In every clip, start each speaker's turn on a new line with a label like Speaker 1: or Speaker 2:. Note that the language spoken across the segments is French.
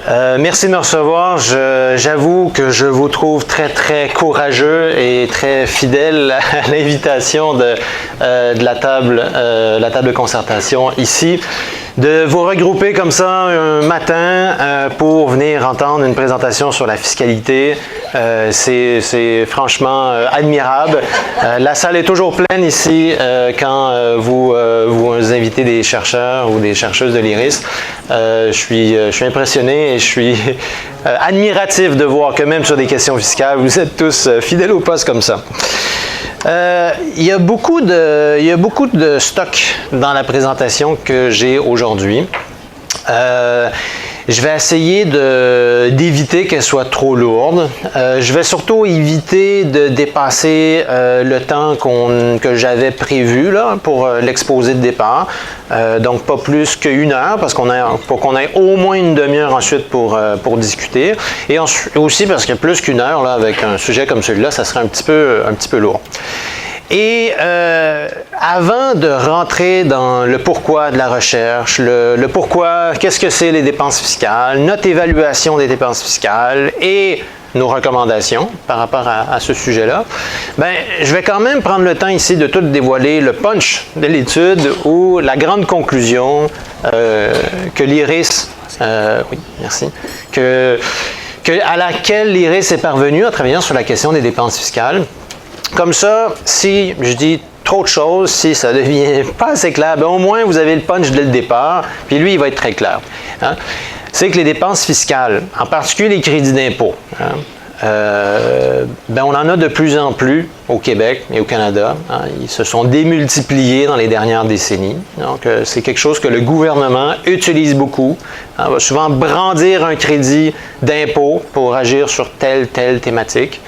Speaker 1: Merci de me recevoir. J'avoue que je vous trouve très courageux et très fidèle à l'invitation de la table de concertation ici. De vous regrouper comme ça un matin pour venir entendre une présentation sur la fiscalité, c'est franchement admirable. La salle est toujours pleine ici quand vous invitez des chercheurs ou des chercheuses de l'IRIS. Je suis impressionné et je suis admiratif de voir que même sur des questions fiscales, vous êtes tous fidèles au poste comme ça. Il y a beaucoup de stock dans la présentation que j'ai aujourd'hui. Je vais essayer d'éviter qu'elle soit trop lourde. Je vais surtout éviter de dépasser le temps que j'avais prévu là, pour l'exposé de départ. Donc pas plus qu'une heure, parce pour qu'on ait au moins une demi-heure ensuite pour discuter. Et aussi parce que plus qu'une heure, là, avec un sujet comme celui-là, ça serait un petit peu lourd. Et avant de rentrer dans le pourquoi de la recherche, le pourquoi, qu'est-ce que c'est les dépenses fiscales, notre évaluation des dépenses fiscales et nos recommandations par rapport à ce sujet-là, je vais quand même prendre le temps ici de tout dévoiler le punch de l'étude ou la grande conclusion que l'IRIS, oui, merci, à laquelle l'IRIS est parvenu en travaillant sur la question des dépenses fiscales. Comme ça, si je dis trop de choses, si ça devient pas assez clair, au moins vous avez le punch dès le départ, puis lui, il va être très clair. Hein? C'est que les dépenses fiscales, en particulier les crédits d'impôt, on en a de plus en plus au Québec et au Canada. Hein? Ils se sont démultipliés dans les dernières décennies. Donc, c'est quelque chose que le gouvernement utilise beaucoup. On va souvent brandir un crédit d'impôt pour agir sur telle thématique.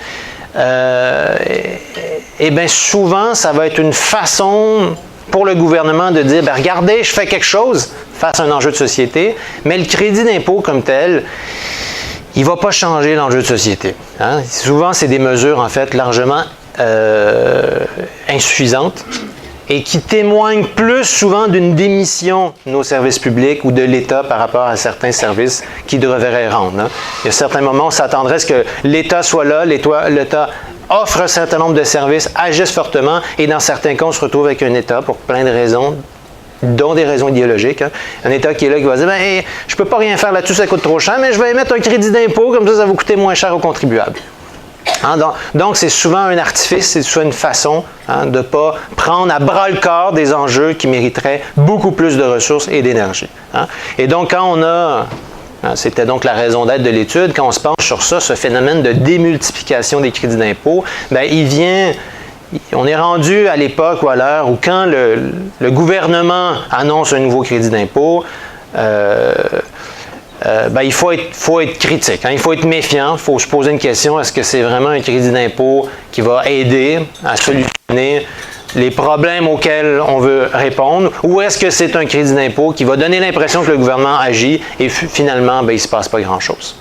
Speaker 1: Et bien souvent, ça va être une façon pour le gouvernement de dire, regardez, je fais quelque chose face à un enjeu de société, mais le crédit d'impôt comme tel, il ne va pas changer l'enjeu de société. Hein? Souvent, c'est des mesures, en fait, largement insuffisantes et qui témoignent plus souvent d'une démission de nos services publics ou de l'État par rapport à certains services qu'il devrait rendre. Hein. Il y a certains moments où on s'attendrait à ce que l'État soit là, l'État offre un certain nombre de services, agisse fortement, et dans certains cas, on se retrouve avec un État pour plein de raisons, dont des raisons idéologiques. Hein. Un État qui est là, qui va dire, je ne peux pas rien faire là-dessus, ça coûte trop cher, mais je vais émettre un crédit d'impôt, comme ça va vous coûter moins cher aux contribuables. Hein, donc, c'est souvent un artifice, c'est souvent une façon de ne pas prendre à bras-le-corps des enjeux qui mériteraient beaucoup plus de ressources et d'énergie. Hein. Et donc, quand on a, c'était donc la raison d'être de l'étude, quand on se penche sur ça, ce phénomène de démultiplication des crédits d'impôt, on est rendu à l'époque ou à l'heure où quand le gouvernement annonce un nouveau crédit d'impôt, il faut être critique, hein? Il faut être méfiant, il faut se poser une question, est-ce que c'est vraiment un crédit d'impôt qui va aider à solutionner les problèmes auxquels on veut répondre, ou est-ce que c'est un crédit d'impôt qui va donner l'impression que le gouvernement agit et finalement, il ne se passe pas grand-chose.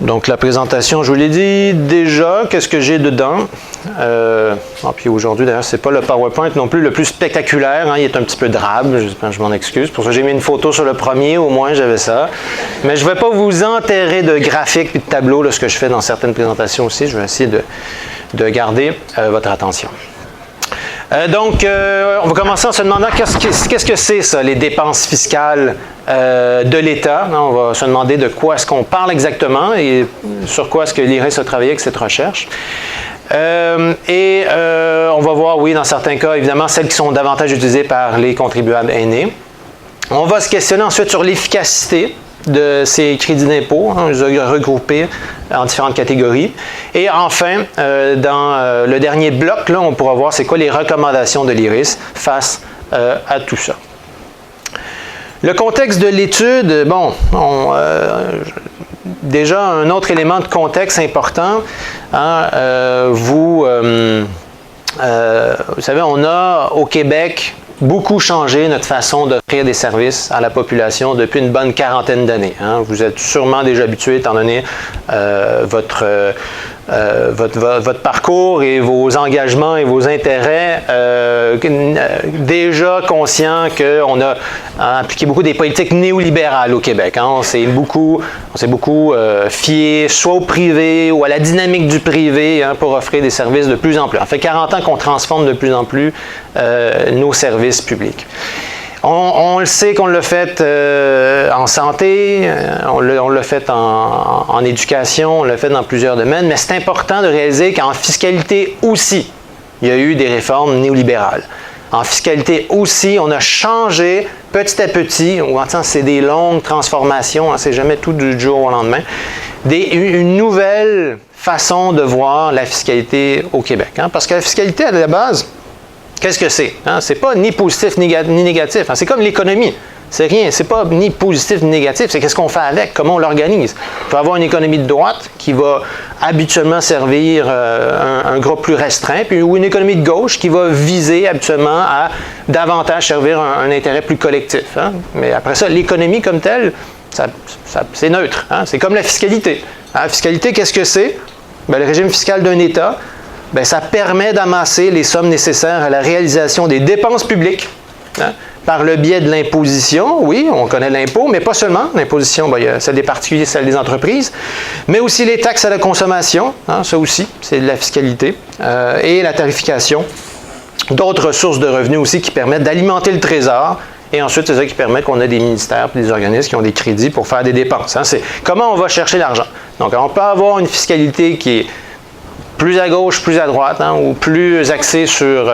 Speaker 1: Donc, la présentation, je vous l'ai dit déjà, qu'est-ce que j'ai dedans? Puis aujourd'hui, d'ailleurs, ce n'est pas le PowerPoint non plus le plus spectaculaire, hein, il est un petit peu drabe, je m'en excuse. Pour ça, j'ai mis une photo sur le premier, au moins j'avais ça. Mais je ne vais pas vous enterrer de graphiques et de tableaux, là, ce que je fais dans certaines présentations aussi. Je vais essayer de garder votre attention. On va commencer en se demandant qu'est-ce que c'est ça, les dépenses fiscales de l'État. On va se demander de quoi est-ce qu'on parle exactement et sur quoi est-ce que l'IRIS a travaillé avec cette recherche. On va voir, oui, dans certains cas, évidemment, celles qui sont davantage utilisées par les contribuables aînés. On va se questionner ensuite sur l'efficacité de ces crédits d'impôt, on les a regroupés en différentes catégories. Et enfin, dans le dernier bloc, là, on pourra voir c'est quoi les recommandations de l'IRIS face à tout ça. Le contexte de l'étude, déjà un autre élément de contexte important, hein, vous savez, on a au Québec beaucoup changé notre façon d'offrir des services à la population depuis une bonne quarantaine d'années. Hein. Vous êtes sûrement déjà habitué, étant donné votre votre parcours et vos engagements et vos intérêts, déjà conscient qu'on a appliqué beaucoup des politiques néolibérales au Québec. Hein. On s'est beaucoup fié soit au privé ou à la dynamique du privé hein, pour offrir des services de plus en plus. Ça fait 40 ans qu'on transforme de plus en plus nos services publics. On le sait qu'on l'a fait en santé, on l'a fait en éducation, on l'a fait dans plusieurs domaines, mais c'est important de réaliser qu'en fiscalité aussi, il y a eu des réformes néolibérales. En fiscalité aussi, on a changé petit à petit, c'est des longues transformations, hein, c'est jamais tout du jour au lendemain, une nouvelle façon de voir la fiscalité au Québec. Hein, parce que la fiscalité, à la base, qu'est-ce que c'est? Hein? C'est pas ni positif ni négatif. Hein? C'est comme l'économie. C'est rien. C'est pas ni positif ni négatif. C'est qu'est-ce qu'on fait avec, comment on l'organise. Il peut avoir une économie de droite qui va habituellement servir un groupe plus restreint, ou une économie de gauche qui va viser habituellement à davantage servir un intérêt plus collectif. Hein? Mais après ça, l'économie comme telle, c'est neutre. Hein? C'est comme la fiscalité. Hein? La fiscalité, qu'est-ce que c'est? Bien, le régime fiscal d'un État, bien, ça permet d'amasser les sommes nécessaires à la réalisation des dépenses publiques hein, par le biais de l'imposition. Oui, on connaît l'impôt, mais pas seulement. L'imposition, bien, il y a celle des particuliers, celle des entreprises, mais aussi les taxes à la consommation. Hein, ça aussi, c'est de la fiscalité. Et la tarification. D'autres ressources de revenus aussi qui permettent d'alimenter le trésor. Et ensuite, c'est ça qui permet qu'on ait des ministères et des organismes qui ont des crédits pour faire des dépenses. Hein. C'est comment on va chercher l'argent. Donc, on peut avoir une fiscalité qui est plus à gauche, plus à droite, hein, ou plus axé sur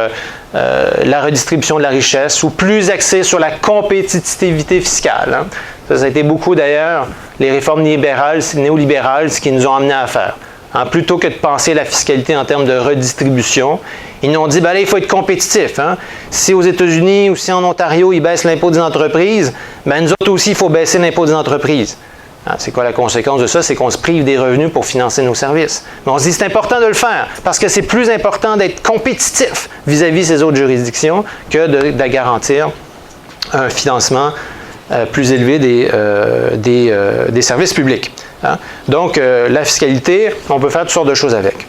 Speaker 1: la redistribution de la richesse, ou plus axé sur la compétitivité fiscale. Hein. Ça a été beaucoup d'ailleurs les réformes néolibérales, ce qu'ils nous ont amené à faire. Hein, plutôt que de penser la fiscalité en termes de redistribution, ils nous ont dit, ben là, il faut être compétitif. Hein. Si aux États-Unis ou si en Ontario, ils baissent l'impôt des entreprises, ben nous autres aussi, il faut baisser l'impôt des entreprises. C'est quoi la conséquence de ça? C'est qu'on se prive des revenus pour financer nos services. Mais on se dit c'est important de le faire parce que c'est plus important d'être compétitif vis-à-vis ces autres juridictions que de garantir un financement plus élevé des services publics. Hein? Donc, la fiscalité, on peut faire toutes sortes de choses avec.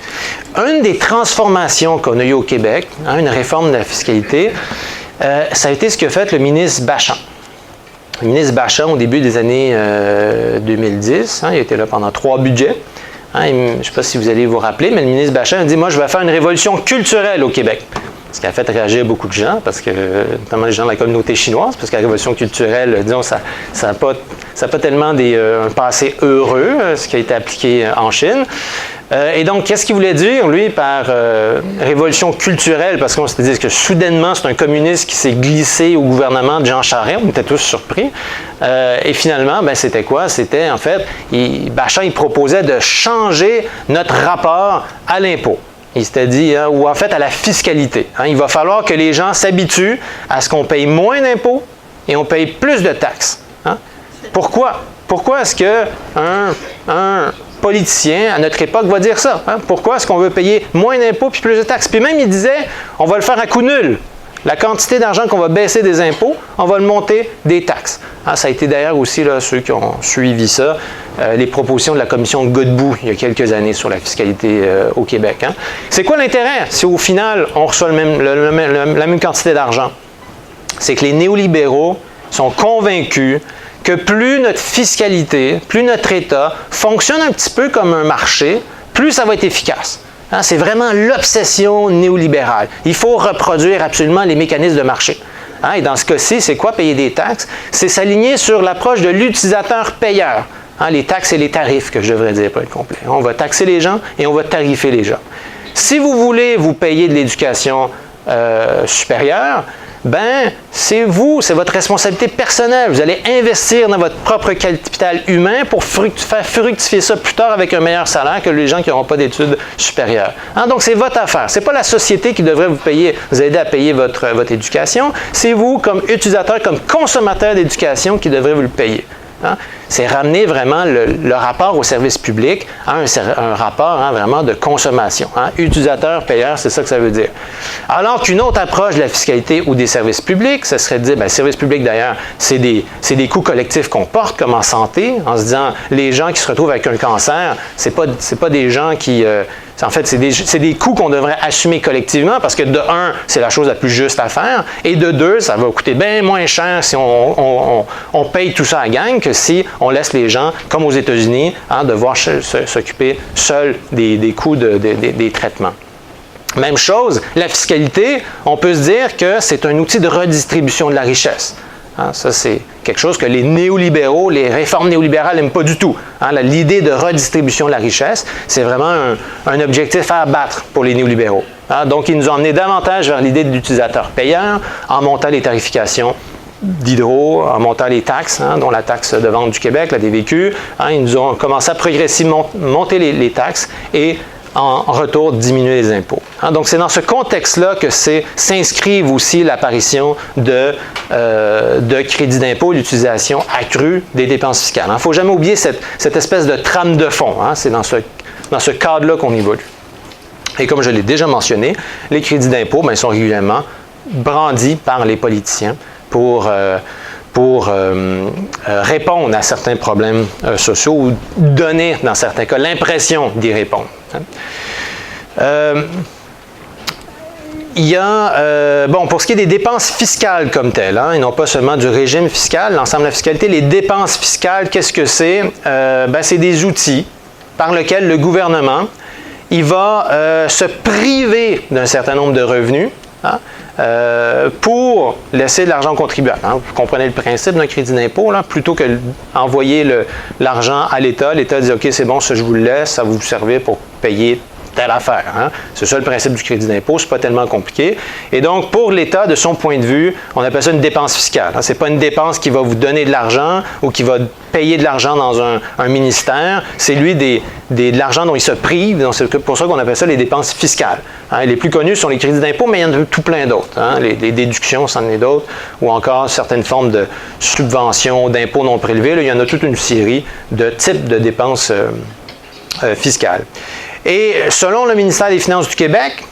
Speaker 1: Une des transformations qu'on a eues au Québec, hein, une réforme de la fiscalité, ça a été ce qu'a fait le ministre Bachand. Le ministre Bachand, au début des années 2010, hein, il était là pendant 3 budgets. Hein, je ne sais pas si vous allez vous rappeler, mais le ministre Bachand a dit « Moi, je vais faire une révolution culturelle au Québec ». Ce qui a fait réagir beaucoup de gens, parce que, notamment les gens de la communauté chinoise, parce que la révolution culturelle, disons, ça n'a pas tellement un passé heureux, ce qui a été appliqué en Chine. Et donc, qu'est-ce qu'il voulait dire, lui, par révolution culturelle? Parce qu'on s'était dit que soudainement, c'est un communiste qui s'est glissé au gouvernement de Jean Charest. On était tous surpris. Et finalement, ben, c'était quoi? C'était, en fait, Bachand, il proposait de changer notre rapport à l'impôt. Il s'était dit, hein, ou en fait à la fiscalité. Hein, il va falloir que les gens s'habituent à ce qu'on paye moins d'impôts et on paye plus de taxes. Hein? Pourquoi? Pourquoi est-ce qu'un politicien à notre époque va dire ça? Hein? Pourquoi est-ce qu'on veut payer moins d'impôts puis plus de taxes? Puis même, il disait, on va le faire à coût nul. La quantité d'argent qu'on va baisser des impôts, on va le monter des taxes. Hein, ça a été d'ailleurs aussi, là, ceux qui ont suivi ça, les propositions de la commission Godbout il y a quelques années sur la fiscalité au Québec. Hein. C'est quoi l'intérêt si au final on reçoit la même quantité d'argent? C'est que les néolibéraux sont convaincus que plus notre fiscalité, plus notre État fonctionne un petit peu comme un marché, plus ça va être efficace. Hein, c'est vraiment l'obsession néolibérale. Il faut reproduire absolument les mécanismes de marché. Hein, et dans ce cas-ci, c'est quoi payer des taxes? C'est s'aligner sur l'approche de l'utilisateur-payeur. Hein, les taxes et les tarifs, que je devrais dire pour être complet. On va taxer les gens et on va tarifer les gens. Si vous voulez vous payer de l'éducation supérieure, ben c'est votre responsabilité personnelle. Vous allez investir dans votre propre capital humain pour faire fructifier ça plus tard avec un meilleur salaire que les gens qui n'auront pas d'études supérieures. Hein, donc, c'est votre affaire. Ce n'est pas la société qui devrait vous aider à payer votre éducation. C'est vous, comme utilisateur, comme consommateur d'éducation, qui devrez vous le payer. Hein? C'est ramener vraiment le rapport au service public à un rapport hein, vraiment de consommation. Hein? Utilisateur-payeur, c'est ça que ça veut dire. Alors qu'une autre approche de la fiscalité ou des services publics, ça serait de dire, bien, services publics d'ailleurs, c'est des coûts collectifs qu'on porte, comme en santé, en se disant, les gens qui se retrouvent avec un cancer, c'est pas des gens qui En fait, c'est des coûts qu'on devrait assumer collectivement parce que de un, c'est la chose la plus juste à faire, et de deux, ça va coûter bien moins cher si on paye tout ça à gang que si on laisse les gens, comme aux États-Unis, devoir s'occuper seuls des coûts des traitements. Même chose, la fiscalité, on peut se dire que c'est un outil de redistribution de la richesse. Ça, c'est quelque chose que les néolibéraux, les réformes néolibérales n'aiment pas du tout. L'idée de redistribution de la richesse, c'est vraiment un objectif à abattre pour les néolibéraux. Donc, ils nous ont emmené davantage vers l'idée de l'utilisateur payeur en montant les tarifications d'hydro, en montant les taxes, dont la taxe de vente du Québec, la DVQ. Ils nous ont commencé à progressivement monter les taxes et en retour diminuer les impôts. Donc, c'est dans ce contexte-là que s'inscrivent aussi l'apparition de crédits d'impôt et l'utilisation accrue des dépenses fiscales. Il ne faut jamais oublier cette espèce de trame de fond. C'est dans ce cadre-là qu'on évolue. Et comme je l'ai déjà mentionné, les crédits d'impôt sont régulièrement brandis par les politiciens pour répondre à certains problèmes sociaux ou donner, dans certains cas, l'impression d'y répondre. Il y a, pour ce qui est des dépenses fiscales comme telles, et non pas seulement du régime fiscal, l'ensemble de la fiscalité, les dépenses fiscales, qu'est-ce que c'est? C'est des outils par lesquels le gouvernement il va se priver d'un certain nombre de revenus pour laisser de l'argent aux contribuables. Vous comprenez le principe d'un crédit d'impôt, plutôt que d'envoyer l'argent à l'État, l'État dit « OK, c'est bon, ça je vous le laisse, ça va vous servir pour payer telle affaire. » C'est ça le principe du crédit d'impôt, c'est pas tellement compliqué. Et donc, pour l'État, de son point de vue, on appelle ça une dépense fiscale. C'est pas une dépense qui va vous donner de l'argent ou qui va payer de l'argent dans un ministère. C'est lui de l'argent dont il se prive. Donc, c'est pour ça qu'on appelle ça les dépenses fiscales. Les plus connus sont les crédits d'impôt, mais il y en a tout plein d'autres. Les déductions, c'en est d'autres, ou encore certaines formes de subventions, d'impôts non prélevés. Là, il y en a toute une série de types de dépenses fiscales. Et selon le ministère des Finances du Québec,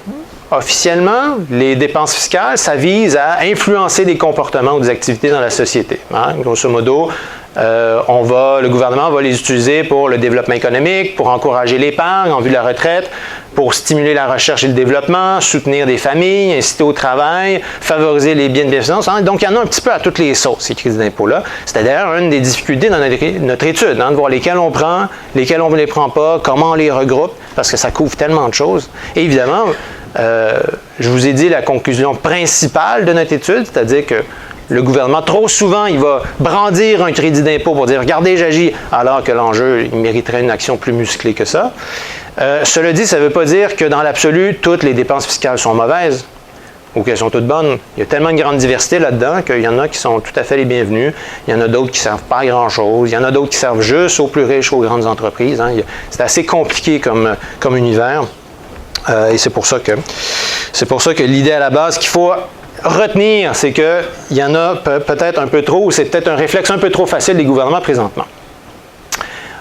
Speaker 1: officiellement, les dépenses fiscales, ça vise à influencer des comportements ou des activités dans la société. Grosso modo, le gouvernement va les utiliser pour le développement économique, pour encourager l'épargne en vue de la retraite, pour stimuler la recherche et le développement, soutenir des familles, inciter au travail, favoriser les biens de bienfaisance. Donc, il y en a un petit peu à toutes les sauces, ces crédits d'impôt-là. C'est d'ailleurs une des difficultés dans notre étude, de voir lesquels on prend, lesquels on ne les prend pas, comment on les regroupe, parce que ça couvre tellement de choses. Et évidemment, je vous ai dit la conclusion principale de notre étude, c'est-à-dire que le gouvernement, trop souvent, il va brandir un crédit d'impôt pour dire « Regardez, j'agis », alors que l'enjeu, il mériterait une action plus musclée que ça. Cela dit, ça ne veut pas dire que dans l'absolu, toutes les dépenses fiscales sont mauvaises ou qu'elles sont toutes bonnes. Il y a tellement une grande diversité là-dedans qu'il y en a qui sont tout à fait les bienvenus. Il y en a d'autres qui ne servent pas à grand-chose. Il y en a d'autres qui servent juste aux plus riches, aux grandes entreprises. C'est assez compliqué comme univers. Et c'est pour ça que l'idée à la base qu'il faut retenir, c'est qu'il y en a peut-être un peu trop, ou c'est peut-être un réflexe un peu trop facile des gouvernements présentement.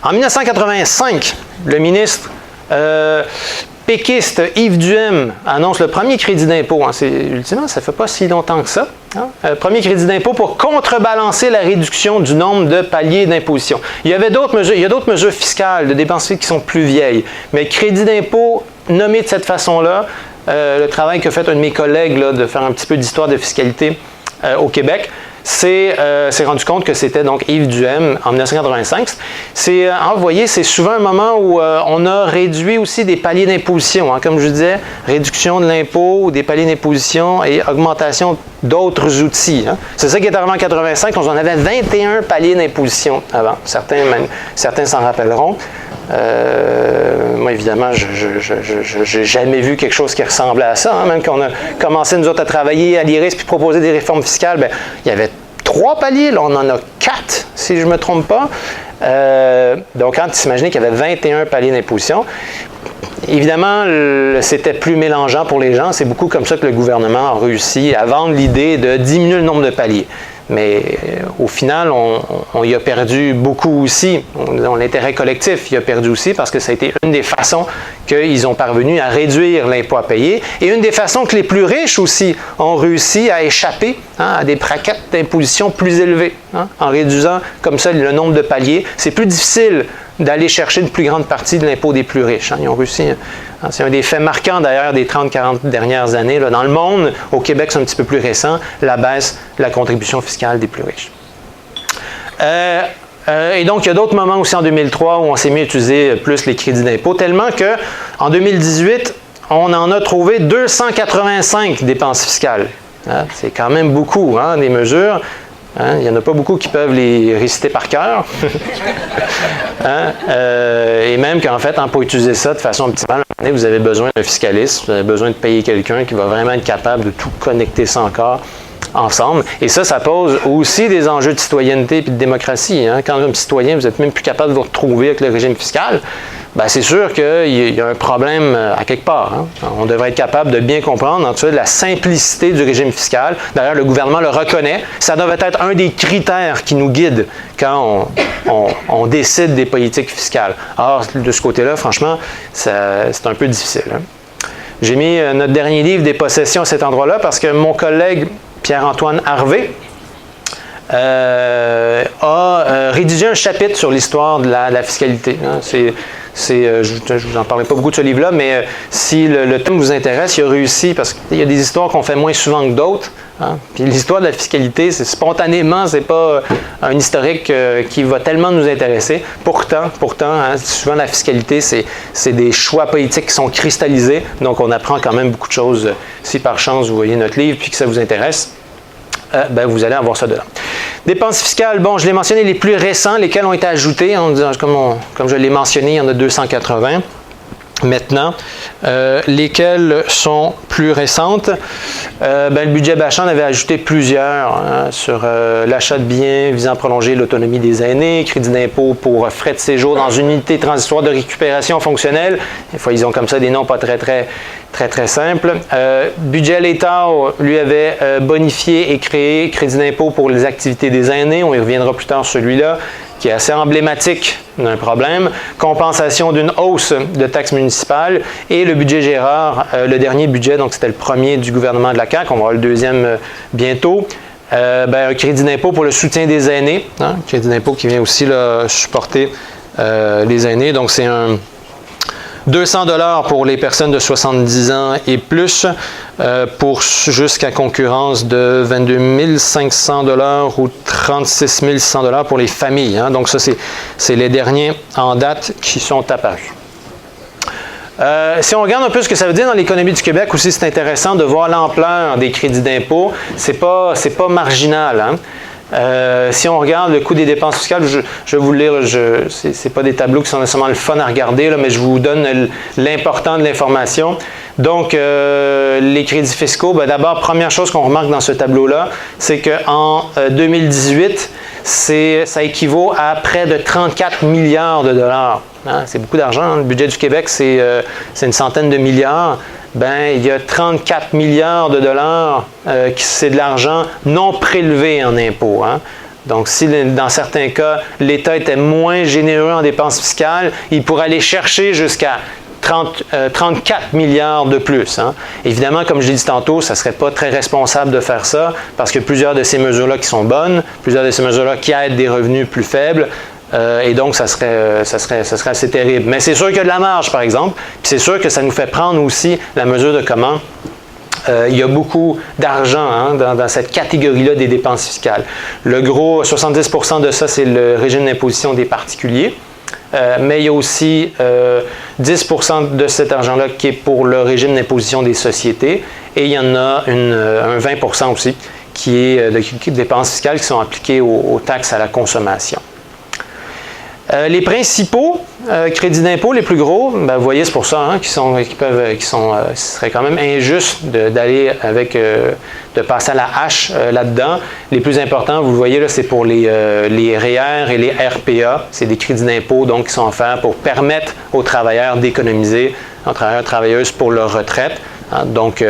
Speaker 1: En 1985, le ministre péquiste Yves Duhem annonce le premier crédit d'impôt. Ultimement, ça ne fait pas si longtemps que ça. Premier crédit d'impôt pour contrebalancer la réduction du nombre de paliers d'imposition. Il y a d'autres mesures fiscales de dépenses qui sont plus vieilles, mais crédit d'impôt nommé de cette façon-là, le travail que fait un de mes collègues de faire un petit peu d'histoire de fiscalité au Québec, s'est rendu compte que c'était donc Yves Duhem en 1985. Vous voyez, c'est souvent un moment où on a réduit aussi des paliers d'imposition. Comme je disais, réduction de l'impôt, des paliers d'imposition et augmentation d'autres outils. C'est ça qui est arrivé en 1985. On en avait 21 paliers d'imposition avant. Certains s'en rappelleront. Moi, évidemment, je n'ai jamais vu quelque chose qui ressemblait à ça. Même quand on a commencé, nous autres, à travailler à l'IRIS puis proposer des réformes fiscales, il y avait 3 paliers. Là, on en a 4, si je ne me trompe pas. Donc, quand tu imaginais qu'il y avait 21 paliers d'imposition, évidemment, c'était plus mélangeant pour les gens. C'est beaucoup comme ça que le gouvernement a réussi à vendre l'idée de diminuer le nombre de paliers. Mais au final, on y a perdu beaucoup aussi. L'intérêt collectif y a perdu aussi parce que ça a été une des façons qu'ils ont parvenu à réduire l'impôt à payer et une des façons que les plus riches aussi ont réussi à échapper à des braquettes d'imposition plus élevées. En réduisant comme ça le nombre de paliers, c'est plus difficile d'aller chercher une plus grande partie de l'impôt des plus riches. Ils ont réussi. C'est un des faits marquants d'ailleurs des 30-40 dernières années. Là. Dans le monde, au Québec, c'est un petit peu plus récent, la baisse de la contribution fiscale des plus riches. Et donc, il y a d'autres moments aussi en 2003 où on s'est mis à utiliser plus les crédits d'impôt, tellement qu'en 2018, on en a trouvé 285 dépenses fiscales. C'est quand même beaucoup, des mesures. Il n'y en a pas beaucoup qui peuvent les réciter par cœur. Et même qu'en fait, pour utiliser ça de façon optimale, vous avez besoin d'un fiscaliste, vous avez besoin de payer quelqu'un qui va vraiment être capable de tout connecter ça encore ensemble. Et ça pose aussi des enjeux de citoyenneté et de démocratie. Quand un citoyen, vous n'êtes même plus capable de vous retrouver avec le régime fiscal, c'est sûr qu'il y a un problème à quelque part. On devrait être capable de bien comprendre en tout cas la simplicité du régime fiscal. D'ailleurs, le gouvernement le reconnaît. Ça devrait être un des critères qui nous guide quand on décide des politiques fiscales. Or, de ce côté-là, franchement, c'est un peu difficile. J'ai mis notre dernier livre des possessions à cet endroit-là parce que mon collègue Pierre-Antoine Harvey a rédigé un chapitre sur l'histoire de la fiscalité. Je ne vous en parlerai pas beaucoup de ce livre-là, mais si le thème vous intéresse, il a réussi, parce qu'il y a des histoires qu'on fait moins souvent que d'autres. Puis l'histoire de la fiscalité, spontanément, ce n'est pas un historique qui va tellement nous intéresser. Pourtant, souvent la fiscalité, c'est des choix politiques qui sont cristallisés, donc on apprend quand même beaucoup de choses. Si par chance vous voyez notre livre puis que ça vous intéresse, vous allez avoir ça dedans. Dépenses fiscales, je l'ai mentionné, les plus récents, lesquels ont été ajoutés, comme je l'ai mentionné, il y en a 280 maintenant. Lesquelles sont plus récentes? Le budget Bachand avait ajouté plusieurs sur l'achat de biens visant à prolonger l'autonomie des aînés, crédit d'impôt pour frais de séjour dans une unité transitoire de récupération fonctionnelle. Des fois, ils ont comme ça des noms pas très simples. Budget l'État, lui, avait bonifié et créé crédit d'impôt pour les activités des aînés. On y reviendra plus tard sur celui-là, qui est assez emblématique d'un problème. Compensation d'une hausse de taxes municipales. Et le budget Gérard, le dernier budget, donc c'était le premier du gouvernement de la CAQ, on va avoir le deuxième bientôt. Un crédit d'impôt pour le soutien des aînés. Un crédit d'impôt qui vient aussi supporter les aînés. Donc c'est un 200 $ pour les personnes de 70 ans et plus, jusqu'à concurrence de 22 500 $ ou 36 100 $ pour les familles. Donc ça, c'est les derniers en date qui sont apparus. Si on regarde un peu ce que ça veut dire dans l'économie du Québec aussi, c'est intéressant de voir l'ampleur des crédits d'impôt. C'est pas marginal. Si on regarde le coût des dépenses fiscales, je vais vous le lire, ce n'est pas des tableaux qui sont nécessairement le fun à regarder, mais je vous donne l'important de l'information. Donc, les crédits fiscaux, d'abord, première chose qu'on remarque dans ce tableau-là, c'est qu'en 2018, ça équivaut à près de 34 milliards de dollars. C'est beaucoup d'argent. Le budget du Québec, c'est une centaine de milliards. Il y a 34 milliards de dollars c'est de l'argent non prélevé en impôts. Donc, si dans certains cas, l'État était moins généreux en dépenses fiscales, il pourrait aller chercher jusqu'à 34 milliards de plus. Évidemment, comme je l'ai dit tantôt, ça ne serait pas très responsable de faire ça parce que plusieurs de ces mesures-là qui sont bonnes, plusieurs de ces mesures-là qui aident des revenus plus faibles, et donc, ça serait assez terrible. Mais c'est sûr qu'il y a de la marge, par exemple. Puis c'est sûr que ça nous fait prendre aussi la mesure de comment il y a beaucoup d'argent dans cette catégorie-là des dépenses fiscales. Le gros, 70% de ça, c'est le régime d'imposition des particuliers. Mais il y a aussi 10% de cet argent-là qui est pour le régime d'imposition des sociétés. Et il y en a un 20% aussi qui est de dépenses fiscales qui sont appliquées aux taxes à la consommation. Les principaux crédits d'impôt, les plus gros, vous voyez, c'est pour ça ce serait quand même injuste d'aller de passer à la hache là-dedans. Les plus importants, vous le voyez là, c'est pour les REER et les RPA. C'est des crédits d'impôt donc qui sont offerts pour permettre aux travailleurs d'économiser, aux travailleuses pour leur retraite. Donc,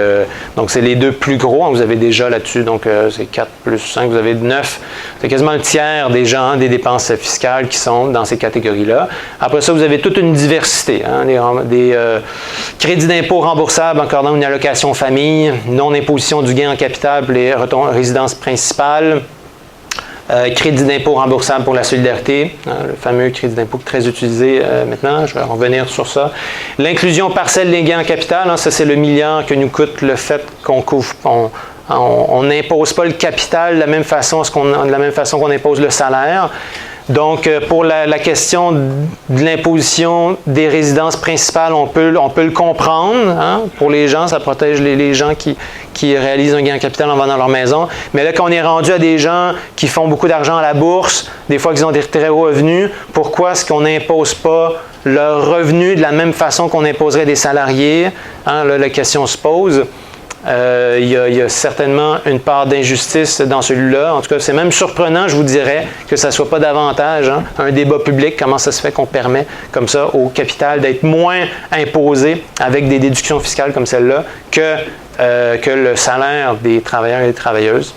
Speaker 1: c'est les deux plus gros. Vous avez déjà là-dessus, donc c'est 4 plus 5, vous avez 9. C'est quasiment le tiers des gens, des dépenses fiscales qui sont dans ces catégories-là. Après ça, vous avez toute une diversité. Des crédits d'impôt remboursables accordant une allocation famille, non-imposition du gain en capital pour les résidences principales. Crédit d'impôt remboursable pour la solidarité, le fameux crédit d'impôt très utilisé maintenant, je vais revenir sur ça. L'inclusion partielle des gains en capital, ça c'est le milliard que nous coûte le fait qu'on couvre, on n'impose pas le capital de la même façon qu'on impose le salaire. Donc, pour la question de l'imposition des résidences principales, on peut le comprendre. Hein? Pour les gens, ça protège les gens qui réalisent un gain en capital en vendant leur maison. Mais là, quand on est rendu à des gens qui font beaucoup d'argent à la bourse, des fois qu'ils ont des très hauts revenus, pourquoi est-ce qu'on n'impose pas leurs revenus de la même façon qu'on imposerait des salariés? Hein? Là, la question se pose. Il y a certainement une part d'injustice dans celui-là. En tout cas, c'est même surprenant, je vous dirais, que ça ne soit pas davantage un débat public. Comment ça se fait qu'on permet comme ça au capital d'être moins imposé avec des déductions fiscales comme celle-là que le salaire des travailleurs et des travailleuses.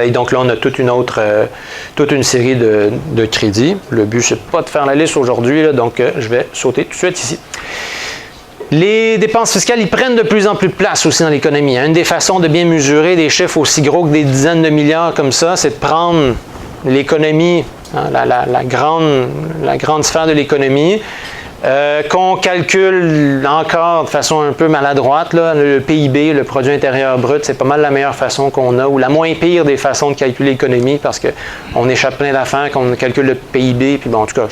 Speaker 1: Et donc là, on a toute une série de crédits. Le but, c'est pas de faire la liste aujourd'hui, donc je vais sauter tout de suite ici. Les dépenses fiscales, ils prennent de plus en plus de place aussi dans l'économie. Une des façons de bien mesurer des chiffres aussi gros que des dizaines de milliards comme ça, c'est de prendre l'économie, la grande sphère de l'économie, qu'on calcule encore de façon un peu maladroite. Là, le PIB, le produit intérieur brut, c'est pas mal la meilleure façon qu'on a, ou la moins pire des façons de calculer l'économie, parce qu'on échappe plein d'affaires, qu'on calcule le PIB, puis bon, en tout cas,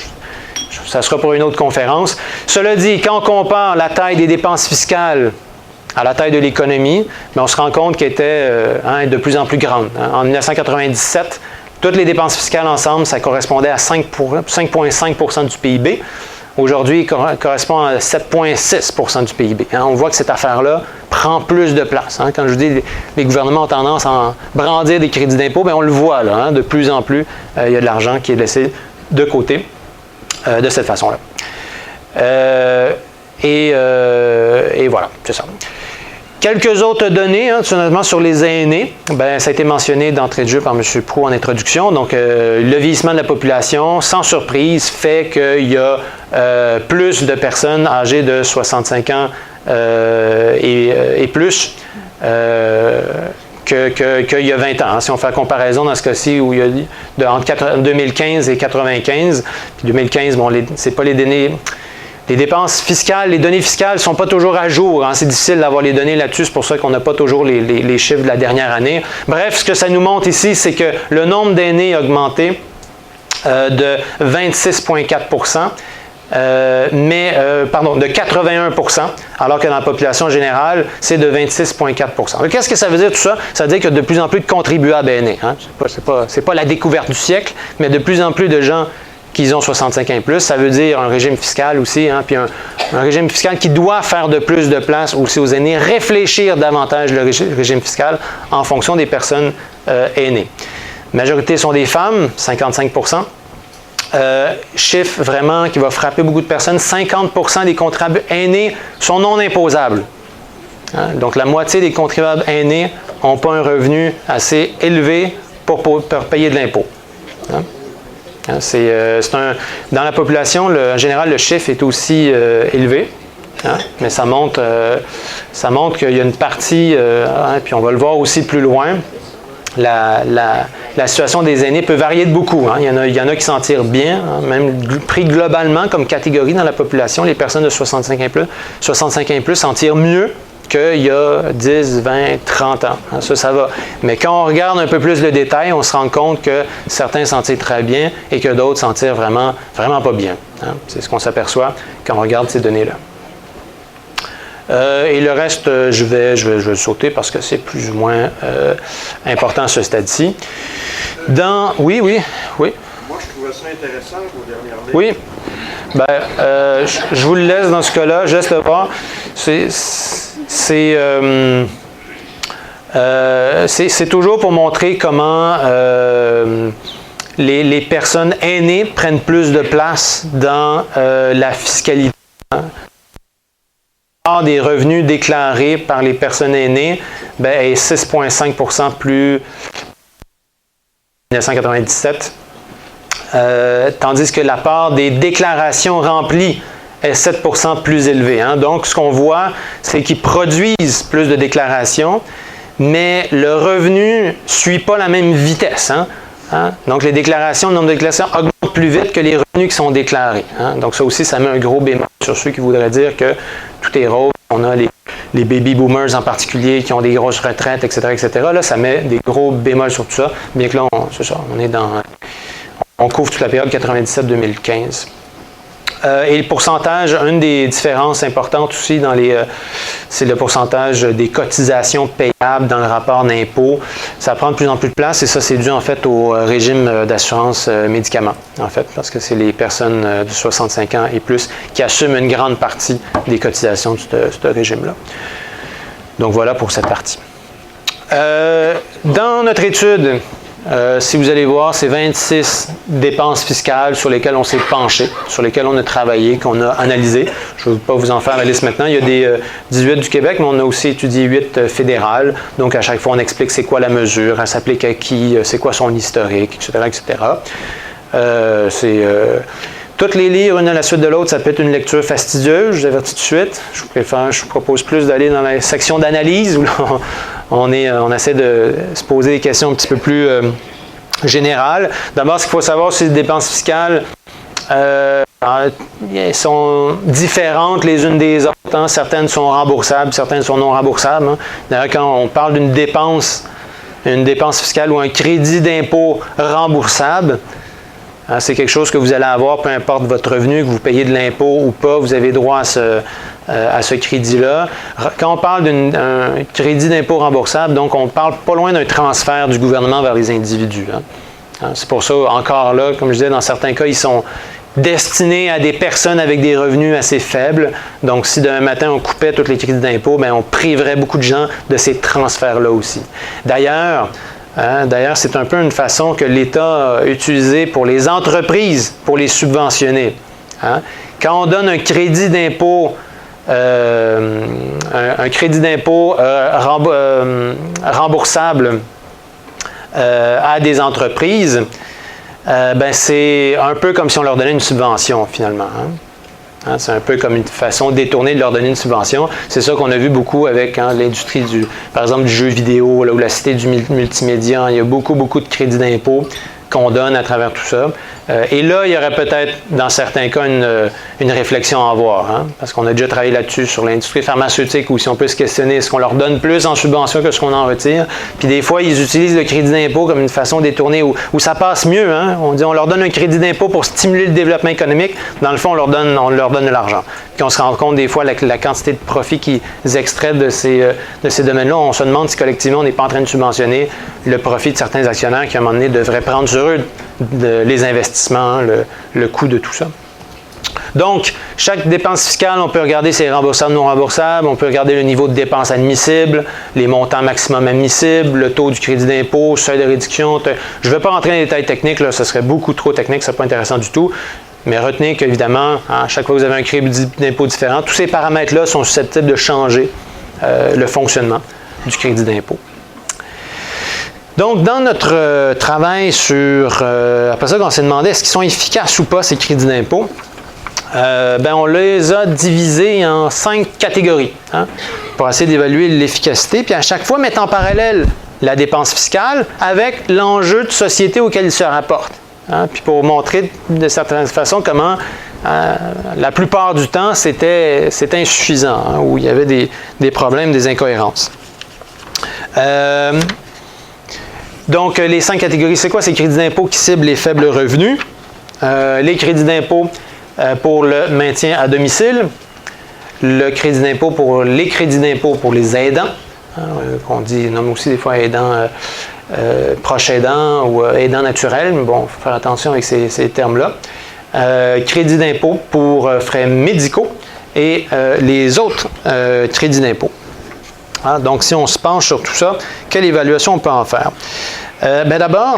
Speaker 1: ça sera pour une autre conférence. Cela dit, quand on compare la taille des dépenses fiscales à la taille de l'économie, on se rend compte qu'elle était de plus en plus grande. En 1997, toutes les dépenses fiscales ensemble, ça correspondait à 5,5% du PIB. Aujourd'hui, il correspond à 7,6% du PIB. On voit que cette affaire-là prend plus de place. Quand je dis les gouvernements ont tendance à brandir des crédits d'impôt, on le voit là, de plus en plus, il y a de l'argent qui est laissé de côté. De cette façon-là. Et voilà, c'est ça. Quelques autres données, notamment sur les aînés. Ça a été mentionné d'entrée de jeu par M. Proulx en introduction. Donc, le vieillissement de la population, sans surprise, fait qu'il y a plus de personnes âgées de 65 ans et plus qu'il y a 20 ans. Si on fait la comparaison dans ce cas-ci, où il y a entre 2015 et 95, puis 2015, c'est pas les données, les dépenses fiscales, les données fiscales ne sont pas toujours à jour. C'est difficile d'avoir les données là-dessus, c'est pour ça qu'on n'a pas toujours les chiffres de la dernière année. Bref, ce que ça nous montre ici, c'est que le nombre d'aînés a augmenté de 26,4%. De 81%, alors que dans la population générale, c'est de 26,4%. Qu'est-ce que ça veut dire tout ça? Ça veut dire qu'il y a de plus en plus de contribuables aînés. C'est pas la découverte du siècle, mais de plus en plus de gens qui ont 65 ans et plus. Ça veut dire un régime fiscal aussi, puis un régime fiscal qui doit faire de plus de place aussi aux aînés, réfléchir davantage le régime fiscal en fonction des personnes aînées. La majorité sont des femmes, 55%. Chiffre vraiment qui va frapper beaucoup de personnes, 50% des contribuables aînés sont non imposables. Donc la moitié des contribuables aînés n'ont pas un revenu assez élevé pour payer de l'impôt. Dans la population, en général, le chiffre est aussi élevé, mais ça montre qu'il y a une partie, puis on va le voir aussi plus loin. La situation des aînés peut varier de beaucoup. Il y en a qui s'en tirent bien, même pris globalement comme catégorie dans la population, les personnes de 65 ans et plus s'en tirent mieux qu'il y a 10, 20, 30 ans. Ça va. Mais quand on regarde un peu plus le détail, on se rend compte que certains s'en tirent très bien et que d'autres s'en tirent vraiment, vraiment pas bien. C'est ce qu'on s'aperçoit quand on regarde ces données-là. Et le reste, je vais le sauter parce que c'est plus ou moins important à ce stade-ci. Oui. Moi,
Speaker 2: je trouvais ça intéressant vos dernières lignes.
Speaker 1: Oui. Je vous le laisse dans ce cas-là. Je laisse le voir. C'est toujours pour montrer comment les personnes aînées prennent plus de place dans la fiscalité. Des revenus déclarés par les personnes aînées est 6,5% plus en 1997, tandis que la part des déclarations remplies est 7% plus élevée. Donc, ce qu'on voit, c'est qu'ils produisent plus de déclarations, mais le revenu ne suit pas la même vitesse. Hein? Donc, les déclarations, le nombre de déclarations augmente plus vite que les revenus qui sont déclarés. Hein? Donc, ça aussi, ça met un gros bémol sur ceux qui voudraient dire que tout est rose. On a les baby boomers en particulier qui ont des grosses retraites, etc., etc. Là, ça met des gros bémols sur tout ça, bien que là, c'est ça, on couvre toute la période 97-2015. Et le pourcentage, une des différences importantes aussi c'est le pourcentage des cotisations payables dans le rapport d'impôt. Ça prend de plus en plus de place et ça, c'est dû en fait au régime d'assurance médicaments, en fait, parce que c'est les personnes de 65 ans et plus qui assument une grande partie des cotisations de ce régime-là. Donc voilà pour cette partie. Dans notre étude, si vous allez voir, c'est 26 dépenses fiscales sur lesquelles on s'est penché, sur lesquelles on a travaillé, qu'on a analysé. Je ne vais pas vous en faire la liste maintenant. Il y a des 18 du Québec, mais on a aussi étudié 8 fédérales. Donc, à chaque fois, on explique c'est quoi la mesure, elle s'applique à qui, c'est quoi son historique, etc., etc. Toutes les lire une à la suite de l'autre, ça peut être une lecture fastidieuse, je vous avertis tout de suite. Je vous propose plus d'aller dans la section d'analyse où là, on essaie de se poser des questions un petit peu plus générales. D'abord, ce qu'il faut savoir, c'est les dépenses fiscales elles sont différentes les unes des autres. Hein. Certaines sont remboursables, certaines sont non remboursables. Hein. D'ailleurs, quand on parle d'une dépense fiscale ou un crédit d'impôt remboursable, c'est quelque chose que vous allez avoir, peu importe votre revenu, que vous payez de l'impôt ou pas, vous avez droit à ce crédit-là. Quand on parle d'un crédit d'impôt remboursable, donc on parle pas loin d'un transfert du gouvernement vers les individus. Hein. C'est pour ça, encore là, comme je disais, dans certains cas, ils sont destinés à des personnes avec des revenus assez faibles. Donc, si demain matin, on coupait tous les crédits d'impôt, bien, on priverait beaucoup de gens de ces transferts-là aussi. D'ailleurs, c'est un peu une façon que l'État a utilisée pour les entreprises, pour les subventionner. Hein? Quand on donne un crédit d'impôt, remboursable à des entreprises, c'est un peu comme si on leur donnait une subvention finalement. Hein? C'est un peu comme une façon détournée de leur donner une subvention. C'est ça qu'on a vu beaucoup avec l'industrie par exemple, du jeu vidéo là, ou la cité du multimédia. Il y a beaucoup de crédits d'impôt qu'on donne à travers tout ça. Et là, il y aurait peut-être, dans certains cas, une réflexion à avoir. Hein? Parce qu'on a déjà travaillé là-dessus sur l'industrie pharmaceutique, où si on peut se questionner, est-ce qu'on leur donne plus en subvention que ce qu'on en retire? Puis des fois, ils utilisent le crédit d'impôt comme une façon détournée, où ça passe mieux. Hein? On dit on leur donne un crédit d'impôt pour stimuler le développement économique. Dans le fond, on leur donne de l'argent. Puis on se rend compte des fois la quantité de profit qu'ils extraient de ces domaines-là. On se demande si collectivement, on n'est pas en train de subventionner le profit de certains actionnaires qui, à un moment donné, devraient prendre sur eux les investissements, le coût de tout ça. Donc, chaque dépense fiscale, on peut regarder si elle est remboursable ou non remboursable, on peut regarder le niveau de dépenses admissibles, les montants maximum admissibles, le taux du crédit d'impôt, seuil de réduction. Je ne vais pas rentrer dans les détails techniques, là, ça serait beaucoup trop technique, ça n'est pas intéressant du tout. Mais retenez qu'évidemment, à chaque fois que vous avez un crédit d'impôt différent, tous ces paramètres-là sont susceptibles de changer le fonctionnement du crédit d'impôt. Donc, dans notre travail après ça, on s'est demandé est-ce qu'ils sont efficaces ou pas, ces crédits d'impôt, on les a divisés en 5 catégories pour essayer d'évaluer l'efficacité, puis à chaque fois mettre en parallèle la dépense fiscale avec l'enjeu de société auquel ils se rapportent. Puis pour montrer de certaine façon comment la plupart du temps c'était insuffisant, où il y avait des problèmes, des incohérences. Donc, les 5 catégories, c'est quoi? C'est les crédits d'impôt qui ciblent les faibles revenus, les crédits d'impôt pour le maintien à domicile, le crédit d'impôt pour les crédits d'impôt pour les aidants, qu'on nomme aussi des fois aidants, proches aidants ou aidants naturels, mais bon, il faut faire attention avec ces termes-là. Crédit d'impôt pour frais médicaux et les autres crédits d'impôt. Donc, si on se penche sur tout ça, quelle évaluation on peut en faire? D'abord,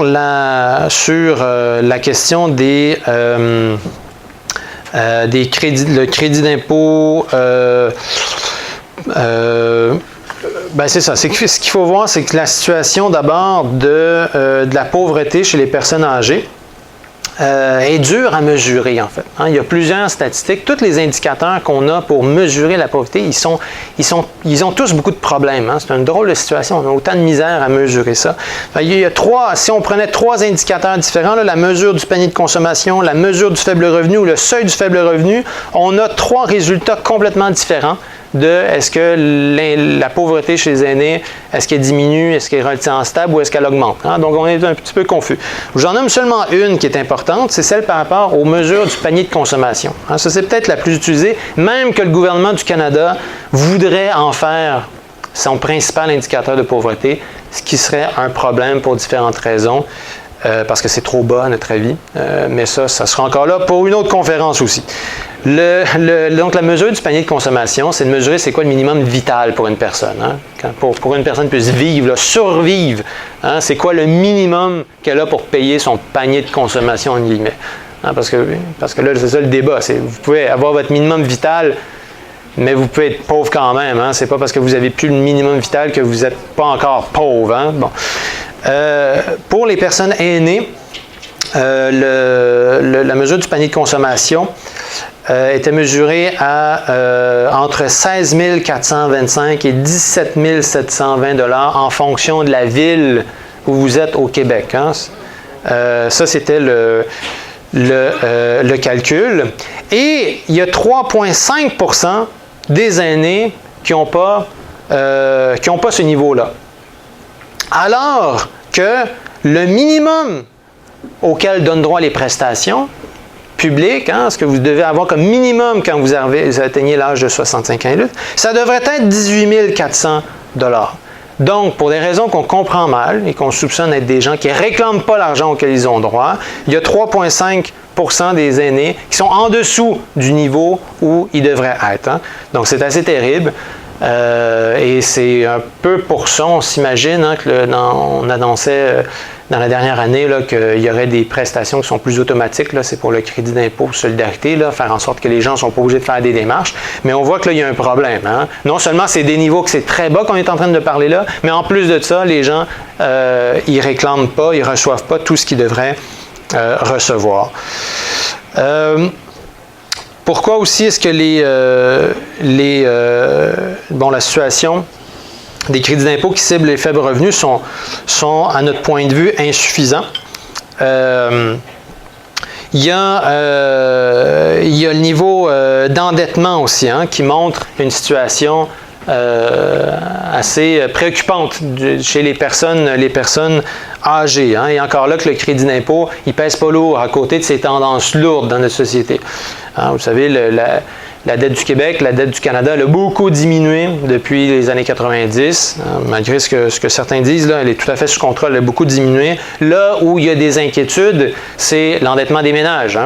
Speaker 1: sur la question des le crédit d'impôt, c'est ça. Ce qu'il faut voir, c'est que la situation d'abord de la pauvreté chez les personnes âgées, est dur à mesurer, en fait. Il y a plusieurs statistiques. Tous les indicateurs qu'on a pour mesurer la pauvreté, ils ont tous beaucoup de problèmes. C'est une drôle de situation. On a autant de misère à mesurer ça. Il y a si on prenait 3 indicateurs différents, là, la mesure du panier de consommation, la mesure du faible revenu ou le seuil du faible revenu, on a 3 résultats complètement différents de est-ce que la pauvreté chez les aînés, est-ce qu'elle diminue, est-ce qu'elle est relativement stable ou est-ce qu'elle augmente. Donc, on est un petit peu confus. J'en nomme seulement une qui est importante, c'est celle par rapport aux mesures du panier de consommation. Ça, c'est peut-être la plus utilisée, même que le gouvernement du Canada voudrait en faire son principal indicateur de pauvreté, ce qui serait un problème pour différentes raisons. Parce que c'est trop bas à notre avis, mais ça sera encore là pour une autre conférence aussi. Donc la mesure du panier de consommation, c'est de mesurer c'est quoi le minimum vital pour une personne. Pour une personne puisse vivre, survivre, c'est quoi le minimum qu'elle a pour payer son panier de consommation, en guillemets. Parce que là, c'est ça le débat, vous pouvez avoir votre minimum vital, mais vous pouvez être pauvre quand même. C'est pas parce que vous n'avez plus le minimum vital que vous n'êtes pas encore pauvre. Bon. Pour les personnes aînées, la mesure du panier de consommation était mesurée à entre 16 425 et 17 720 $ en fonction de la ville où vous êtes au Québec. Ça, c'était le calcul. Et il y a 3,5 % des aînés qui n'ont pas ce niveau-là. Alors que le minimum auquel donnent droit les prestations publiques, ce que vous devez avoir comme minimum quand vous atteignez l'âge de 65 ans et plus, ça devrait être 18 400 $. Donc, pour des raisons qu'on comprend mal et qu'on soupçonne être des gens qui ne réclament pas l'argent auquel ils ont droit, il y a 3,5 % des aînés qui sont en dessous du niveau où ils devraient être. Donc, c'est assez terrible. Et c'est un peu pour ça, on s'imagine, on annonçait dans la dernière année qu'il y aurait des prestations qui sont plus automatiques. C'est pour le crédit d'impôt solidarité, faire en sorte que les gens ne sont pas obligés de faire des démarches. Mais on voit que là, il y a un problème. Non seulement c'est des niveaux que c'est très bas qu'on est en train de parler là, mais en plus de ça, les gens, ils ne réclament pas, ils ne reçoivent pas tout ce qu'ils devraient recevoir. Pourquoi aussi est-ce que la situation des crédits d'impôt qui ciblent les faibles revenus sont à notre point de vue, insuffisants? Il y a le niveau d'endettement aussi qui montre une situation assez préoccupante chez les personnes âgées. Et encore là que le crédit d'impôt, il ne pèse pas lourd à côté de ces tendances lourdes dans notre société. Vous savez, la dette du Québec, la dette du Canada, elle a beaucoup diminué depuis les années 90. Malgré ce que certains disent, là, elle est tout à fait sous contrôle, elle a beaucoup diminué. Là où il y a des inquiétudes, c'est l'endettement des ménages.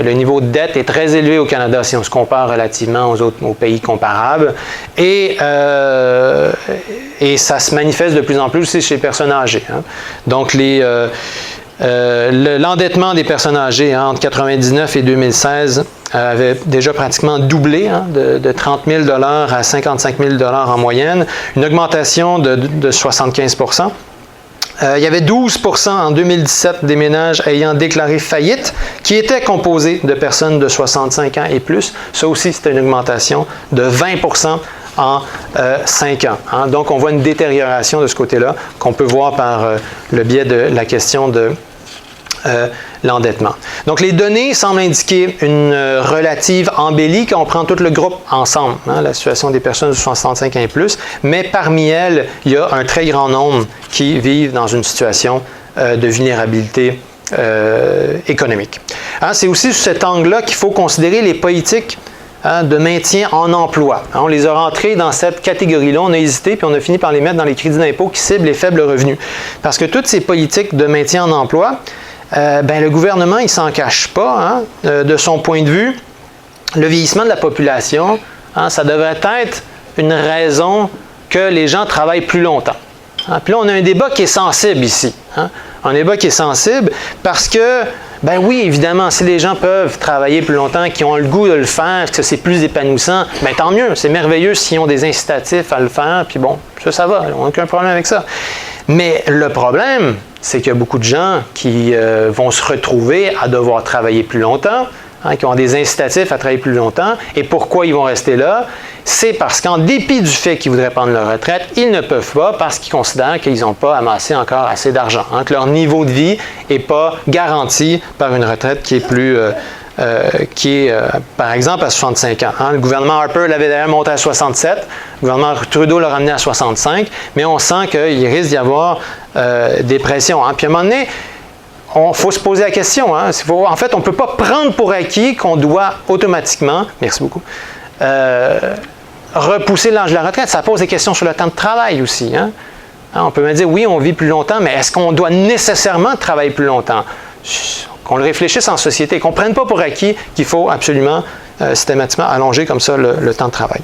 Speaker 1: Le niveau de dette est très élevé au Canada si on se compare relativement aux pays comparables. Et ça se manifeste de plus en plus aussi chez les personnes âgées. Donc, l'endettement des personnes âgées entre 1999 et 2016 avait déjà pratiquement doublé, de 30 000 $ à 55 000 $ en moyenne, une augmentation de 75 %. Il y avait 12 % en 2017 des ménages ayant déclaré faillite qui étaient composés de personnes de 65 ans et plus. Ça aussi, c'était une augmentation de 20 % en 5 ans. Donc, on voit une détérioration de ce côté-là qu'on peut voir par le biais de la question de l'endettement. Donc, les données semblent indiquer une relative embellie quand on prend tout le groupe ensemble, la situation des personnes de 65 ans et plus, mais parmi elles, il y a un très grand nombre qui vivent dans une situation de vulnérabilité économique. C'est aussi sous cet angle-là qu'il faut considérer les politiques de maintien en emploi. On les a rentrés dans cette catégorie-là, on a hésité, puis on a fini par les mettre dans les crédits d'impôt qui ciblent les faibles revenus. Parce que toutes ces politiques de maintien en emploi, le gouvernement, il ne s'en cache pas, de son point de vue. Le vieillissement de la population, ça devrait être une raison que les gens travaillent plus longtemps. Puis là, on a un débat qui est sensible ici. Un débat qui est sensible parce que, oui, évidemment, si les gens peuvent travailler plus longtemps, qui ont le goût de le faire, que c'est plus épanouissant, tant mieux, c'est merveilleux s'ils ont des incitatifs à le faire, puis bon, ça va, on n'a aucun problème avec ça. Mais le problème, c'est qu'il y a beaucoup de gens qui vont se retrouver à devoir travailler plus longtemps, hein, qui ont des incitatifs à travailler plus longtemps. Et pourquoi ils vont rester là? C'est parce qu'en dépit du fait qu'ils voudraient prendre leur retraite, ils ne peuvent pas parce qu'ils considèrent qu'ils n'ont pas amassé encore assez d'argent, hein, que leur niveau de vie n'est pas garanti par une retraite qui est plus... par exemple, à 65 ans. Hein. Le gouvernement Harper l'avait d'ailleurs monté à 67, le gouvernement Trudeau l'a ramené à 65, mais on sent qu'il risque d'y avoir des pressions. Hein. Puis à un moment donné, il faut se poser la question. Hein. En fait, on ne peut pas prendre pour acquis qu'on doit automatiquement, merci beaucoup, repousser l'âge de la retraite. Ça pose des questions sur le temps de travail aussi. Hein. On peut me dire, oui, on vit plus longtemps, mais est-ce qu'on doit nécessairement travailler plus longtemps? Qu'on le réfléchisse en société, qu'on ne prenne pas pour acquis qu'il faut absolument systématiquement allonger comme ça le temps de travail.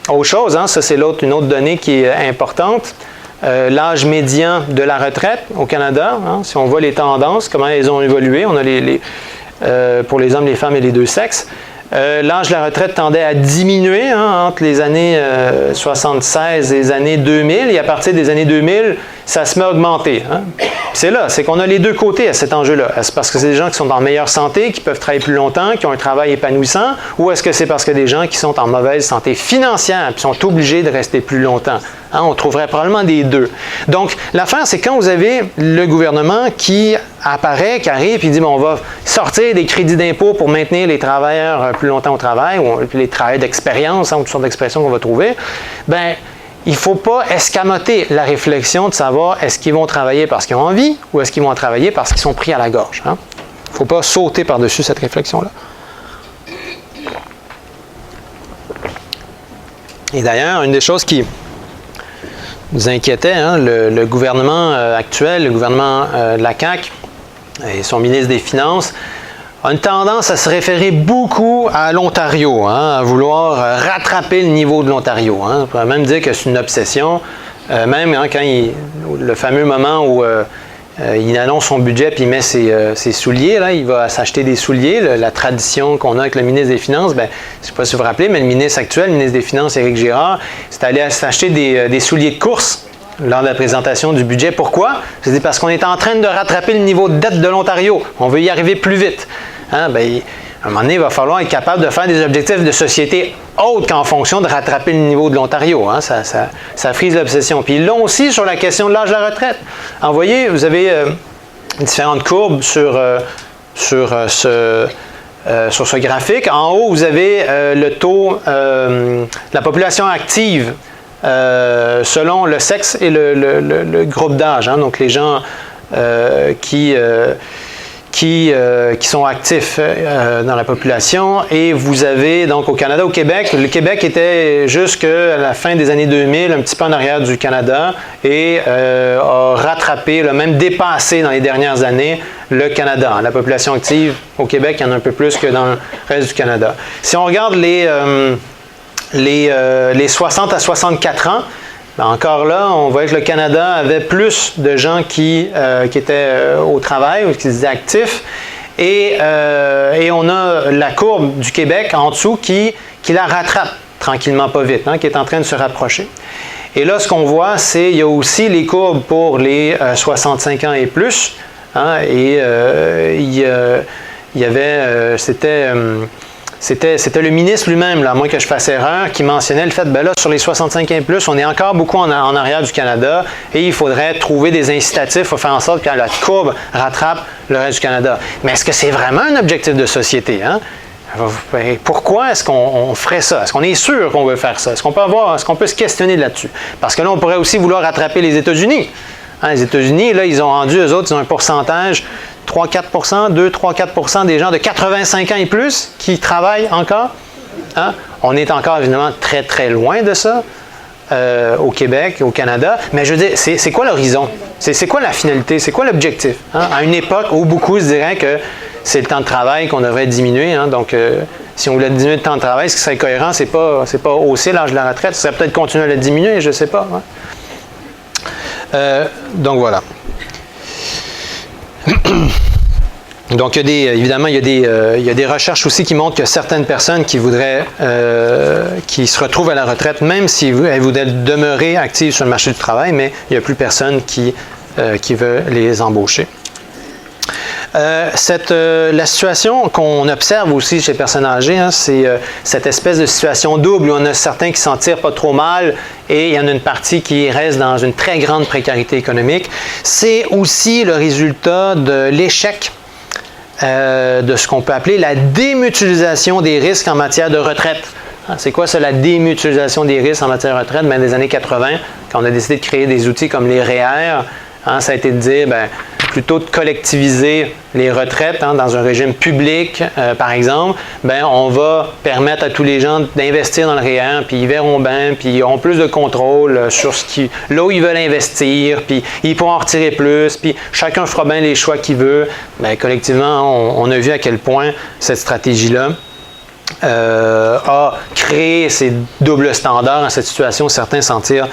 Speaker 1: Autre chose, hein, ça c'est une autre donnée qui est importante, l'âge médian de la retraite au Canada, hein, si on voit les tendances, comment elles ont évolué, on a pour les hommes, les femmes et les deux sexes. L'âge de la retraite tendait à diminuer hein, entre les années 76 et les années 2000, et à partir des années 2000, ça se met à augmenter. Hein. C'est qu'on a les deux côtés à cet enjeu-là. Est-ce parce que c'est des gens qui sont en meilleure santé, qui peuvent travailler plus longtemps, qui ont un travail épanouissant, ou est-ce que c'est parce que des gens qui sont en mauvaise santé financière et sont obligés de rester plus longtemps? Hein, on trouverait probablement des deux. Donc, l'affaire, c'est quand vous avez le gouvernement qui apparaît, qui arrive, puis dit, bon, on va sortir des crédits d'impôt pour maintenir les travailleurs plus longtemps au travail, ou les travailleurs d'expérience, hein, toutes sortes d'expressions qu'on va trouver, bien, il ne faut pas escamoter la réflexion de savoir est-ce qu'ils vont travailler parce qu'ils ont envie ou est-ce qu'ils vont travailler parce qu'ils sont pris à la gorge. Hein? Il ne faut pas sauter par-dessus cette réflexion-là. Et d'ailleurs, une des choses qui nous inquiétait, hein, le gouvernement actuel, le gouvernement de la CAQ et son ministre des Finances, a une tendance à se référer beaucoup à l'Ontario, hein, à vouloir rattraper le niveau de l'Ontario. Hein. On pourrait même dire que c'est une obsession, même hein, quand le fameux moment où il annonce son budget puis il met ses souliers, là, il va s'acheter des souliers, la tradition qu'on a avec le ministre des Finances, bien, je ne sais pas si vous vous rappelez, mais le ministre actuel, le ministre des Finances, Éric Girard, c'est allé s'acheter des souliers de course lors de la présentation du budget. Pourquoi? C'est parce qu'on est en train de rattraper le niveau de dette de l'Ontario. On veut y arriver plus vite. Hein? Bien, à un moment donné, il va falloir être capable de faire des objectifs de société autres qu'en fonction de rattraper le niveau de l'Ontario. Hein? Ça frise l'obsession. Puis ils l'ont aussi sur la question de l'âge de la retraite. Alors, vous voyez, vous avez différentes courbes sur ce graphique. En haut, vous avez le taux de la population active selon le sexe et le groupe d'âge. Hein? Donc, les gens qui sont actifs dans la population. Et vous avez, donc au Canada, au Québec, le Québec était jusqu'à la fin des années 2000 un petit peu en arrière du Canada et a rattrapé, même dépassé dans les dernières années le Canada. La population active au Québec, il y en a un peu plus que dans le reste du Canada. Si on regarde les 60 à 64 ans, encore là, on voit que le Canada avait plus de gens qui étaient au travail ou qui se disaient actifs. Et on a la courbe du Québec en dessous qui la rattrape tranquillement, pas vite, hein, qui est en train de se rapprocher. Et là, ce qu'on voit, c'est qu'il y a aussi les courbes pour les 65 ans et plus. Hein, et il y avait, c'était le ministre lui-même, là, à moins que je fasse erreur, qui mentionnait le fait, ben là, sur les 65 ans et plus, on est encore beaucoup en arrière du Canada et il faudrait trouver des incitatifs pour faire en sorte que la courbe rattrape le reste du Canada. Mais est-ce que c'est vraiment un objectif de société? Hein? Pourquoi est-ce qu'on ferait ça? Est-ce qu'on est sûr qu'on veut faire ça? Est-ce qu'on peut se questionner là-dessus? Parce que là, on pourrait aussi vouloir rattraper les États-Unis. Hein, les États-Unis, là, ils ont rendu, eux autres, ils ont un pourcentage 3-4 2-3-4 des gens de 85 ans et plus qui travaillent encore. Hein? On est encore, évidemment, très, très loin de ça au Québec, au Canada. Mais je veux dire, c'est quoi l'horizon? C'est quoi la finalité? C'est quoi l'objectif? Hein? À une époque où beaucoup se diraient que c'est le temps de travail qu'on devrait diminuer. Hein? Donc, si on voulait diminuer le temps de travail, ce qui serait cohérent, c'est pas hausser l'âge de la retraite. Ce serait peut-être continuer à le diminuer, je ne sais pas. Hein? Donc, voilà. Donc, évidemment, il y a des recherches aussi qui montrent que certaines personnes qui se retrouvent à la retraite, même si elles voudraient demeurer actives sur le marché du travail, mais il n'y a plus personne qui veut les embaucher. La situation qu'on observe aussi chez les personnes âgées, c'est cette espèce de situation double où on a certains qui s'en tirent pas trop mal et il y en a une partie qui reste dans une très grande précarité économique. C'est aussi le résultat de l'échec de ce qu'on peut appeler la démutualisation des risques en matière de retraite. C'est quoi ça, la démutualisation des risques en matière de retraite? Bien, des années 80, quand on a décidé de créer des outils comme les REER, ça a été de dire, plutôt de collectiviser les retraites dans un régime public, par exemple, on va permettre à tous les gens d'investir dans le REER, puis ils verront bien, puis ils auront plus de contrôle sur là où ils veulent investir, puis ils pourront en retirer plus, puis chacun fera bien les choix qu'il veut. Collectivement, on a vu à quel point cette stratégie-là a créé ces doubles standards dans cette situation. Certains s'en tirent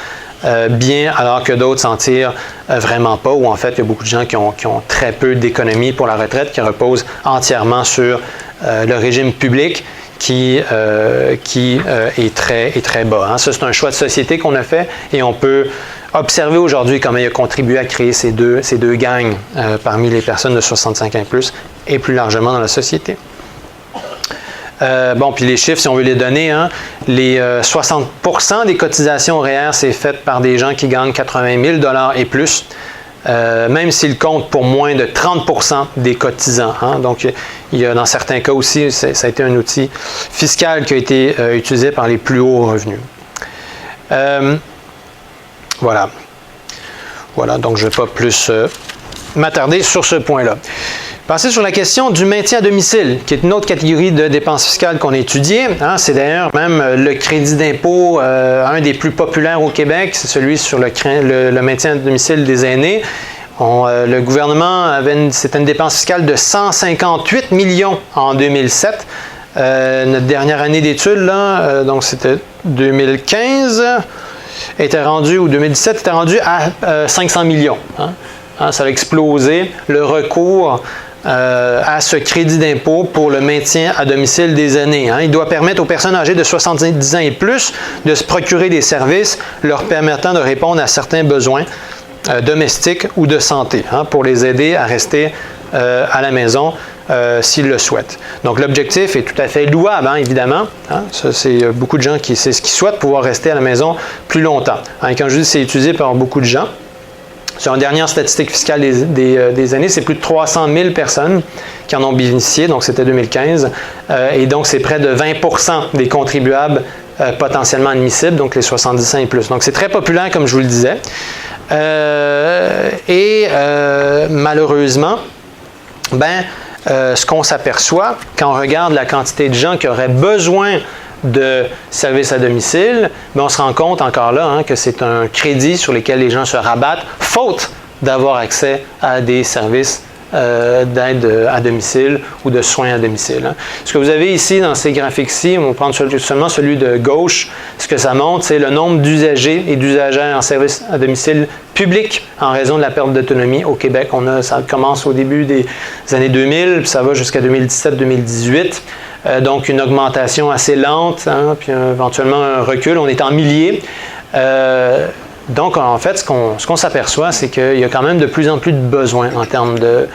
Speaker 1: bien, alors que d'autres s'en tirent vraiment pas, ou en fait, il y a beaucoup de gens qui ont très peu d'économies pour la retraite, qui reposent entièrement sur le régime public qui est très bas. Ça, c'est un choix de société qu'on a fait et on peut observer aujourd'hui comment il a contribué à créer ces deux gangs parmi les personnes de 65 ans et plus et plus largement dans la société. Puis les chiffres, si on veut les donner, les 60% des cotisations REER, c'est fait par des gens qui gagnent 80 000 $ et plus, même s'ils comptent pour moins de 30% des cotisants. Donc, il y a dans certains cas aussi, ça a été un outil fiscal qui a été utilisé par les plus hauts revenus. Voilà, donc je ne vais pas plus m'attarder sur ce point-là. Passez sur la question du maintien à domicile, qui est une autre catégorie de dépenses fiscales qu'on a étudiée. C'est d'ailleurs même le crédit d'impôt, un des plus populaires au Québec, c'est celui sur le maintien à domicile des aînés. Le gouvernement c'était une dépense fiscale de 158 millions en 2007. Notre dernière année d'études, donc c'était 2015, était rendu, ou 2017, était rendu à 500 millions. Ça a explosé le recours à ce crédit d'impôt pour le maintien à domicile des aînés. Il doit permettre aux personnes âgées de 70 ans et plus de se procurer des services leur permettant de répondre à certains besoins domestiques ou de santé, pour les aider à rester à la maison s'ils le souhaitent. Donc l'objectif est tout à fait louable, évidemment. Ça, c'est beaucoup de gens qui souhaitent pouvoir rester à la maison plus longtemps. Quand je dis c'est utilisé par beaucoup de gens, sur une dernière statistique fiscale des années, c'est plus de 300 000 personnes qui en ont bénéficié, donc c'était 2015, et donc c'est près de 20% des contribuables potentiellement admissibles, donc les 70 ans et plus. Donc c'est très populaire, comme je vous le disais. Malheureusement, ce qu'on s'aperçoit quand on regarde la quantité de gens qui auraient besoin de services à domicile, on se rend compte encore là que c'est un crédit sur lequel les gens se rabattent, faute d'avoir accès à des services d'aide à domicile ou de soins à domicile. Ce que vous avez ici dans ces graphiques-ci, on va prendre seulement celui de gauche, ce que ça montre, c'est le nombre d'usagers et d'usagères en services à domicile public en raison de la perte d'autonomie au Québec. Ça commence au début des années 2000, puis ça va jusqu'à 2017-2018. Donc une augmentation assez lente, puis éventuellement un recul. On est en milliers. Donc, en fait, ce qu'on s'aperçoit, c'est qu'il y a quand même de plus en plus de besoins en termes de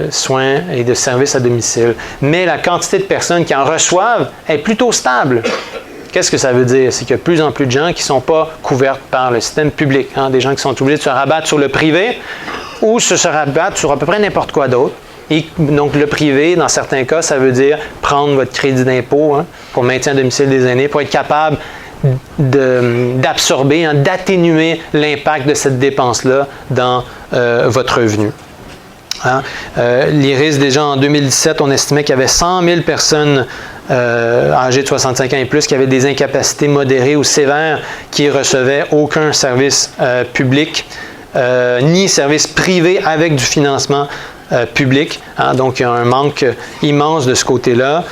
Speaker 1: soins et de services à domicile. Mais la quantité de personnes qui en reçoivent est plutôt stable. Qu'est-ce que ça veut dire? C'est qu'il y a de plus en plus de gens qui ne sont pas couverts par le système public. Des gens qui sont obligés de se rabattre sur le privé ou se rabattre sur à peu près n'importe quoi d'autre. Et donc, le privé, dans certains cas, ça veut dire prendre votre crédit d'impôt pour maintien à domicile des aînés, pour être capable d'absorber, d'atténuer l'impact de cette dépense-là dans votre revenu. L'IRIS, déjà en 2017, on estimait qu'il y avait 100 000 personnes âgées de 65 ans et plus qui avaient des incapacités modérées ou sévères qui ne recevaient aucun service public, ni service privé avec du financement public. Donc, il y a un manque immense de ce côté-là.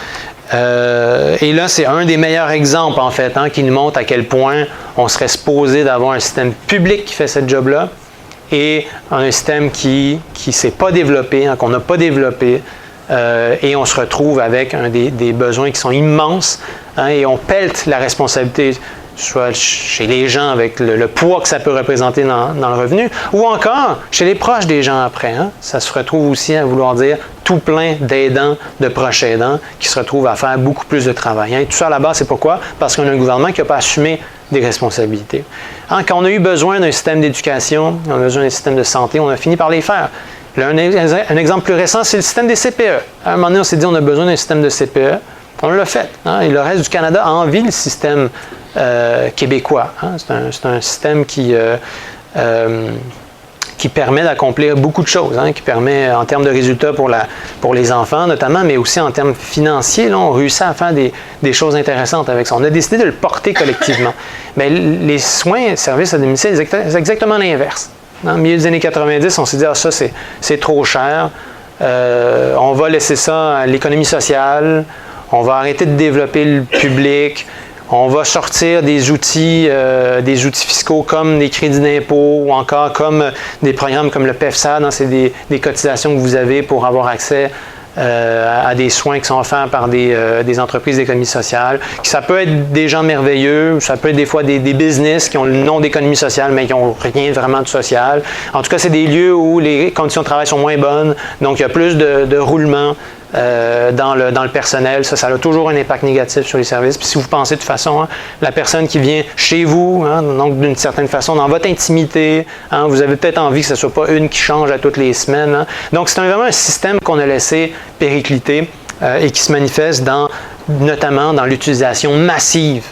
Speaker 1: Et là, c'est un des meilleurs exemples, en fait, qui nous montre à quel point on serait supposé d'avoir un système public qui fait ce job-là et un système qui ne s'est pas développé, hein, qu'on n'a pas développé, et on se retrouve avec des besoins qui sont immenses, hein, et on pelte la responsabilité soit chez les gens avec le poids que ça peut représenter dans le revenu, ou encore chez les proches des gens après. Hein. Ça se retrouve aussi à vouloir dire tout plein d'aidants, de proches aidants qui se retrouvent à faire beaucoup plus de travail. Hein. Et tout ça à la base, c'est pourquoi? Parce qu'on a un gouvernement qui n'a pas assumé des responsabilités. Hein, quand on a eu besoin d'un système d'éducation, on a besoin d'un système de santé, on a fini par les faire. Là, un exemple plus récent, c'est le système des CPE. À un moment donné, on s'est dit on a besoin d'un système de CPE. On l'a fait. Hein, et le reste du Canada a envie le système québécois. Hein. C'est un système qui permet d'accomplir beaucoup de choses, hein, qui permet en termes de résultats pour les enfants notamment, mais aussi en termes financiers, là, on réussit à faire des choses intéressantes avec ça. On a décidé de le porter collectivement. Mais les soins, services à domicile, c'est exactement l'inverse. Dans le milieu des années 90, on s'est dit, ça c'est trop cher, on va laisser ça à l'économie sociale, on va arrêter de développer le public, on va sortir des outils fiscaux comme des crédits d'impôt ou encore comme des programmes comme le PEFSAD, hein, c'est des cotisations que vous avez pour avoir accès à des soins qui sont offerts par des entreprises d'économie sociale. Ça peut être des gens merveilleux, ça peut être des fois des business qui ont le nom d'économie sociale, mais qui n'ont rien vraiment de social. En tout cas, c'est des lieux où les conditions de travail sont moins bonnes, donc il y a plus de roulement dans le personnel. Ça a toujours un impact négatif sur les services. Puis si vous pensez de toute façon, hein, la personne qui vient chez vous, hein, donc d'une certaine façon, dans votre intimité, hein, vous avez peut-être envie que ce ne soit pas une qui change à toutes les semaines. Hein. Donc c'est vraiment un système qu'on a laissé péricliter et qui se manifeste notamment dans l'utilisation massive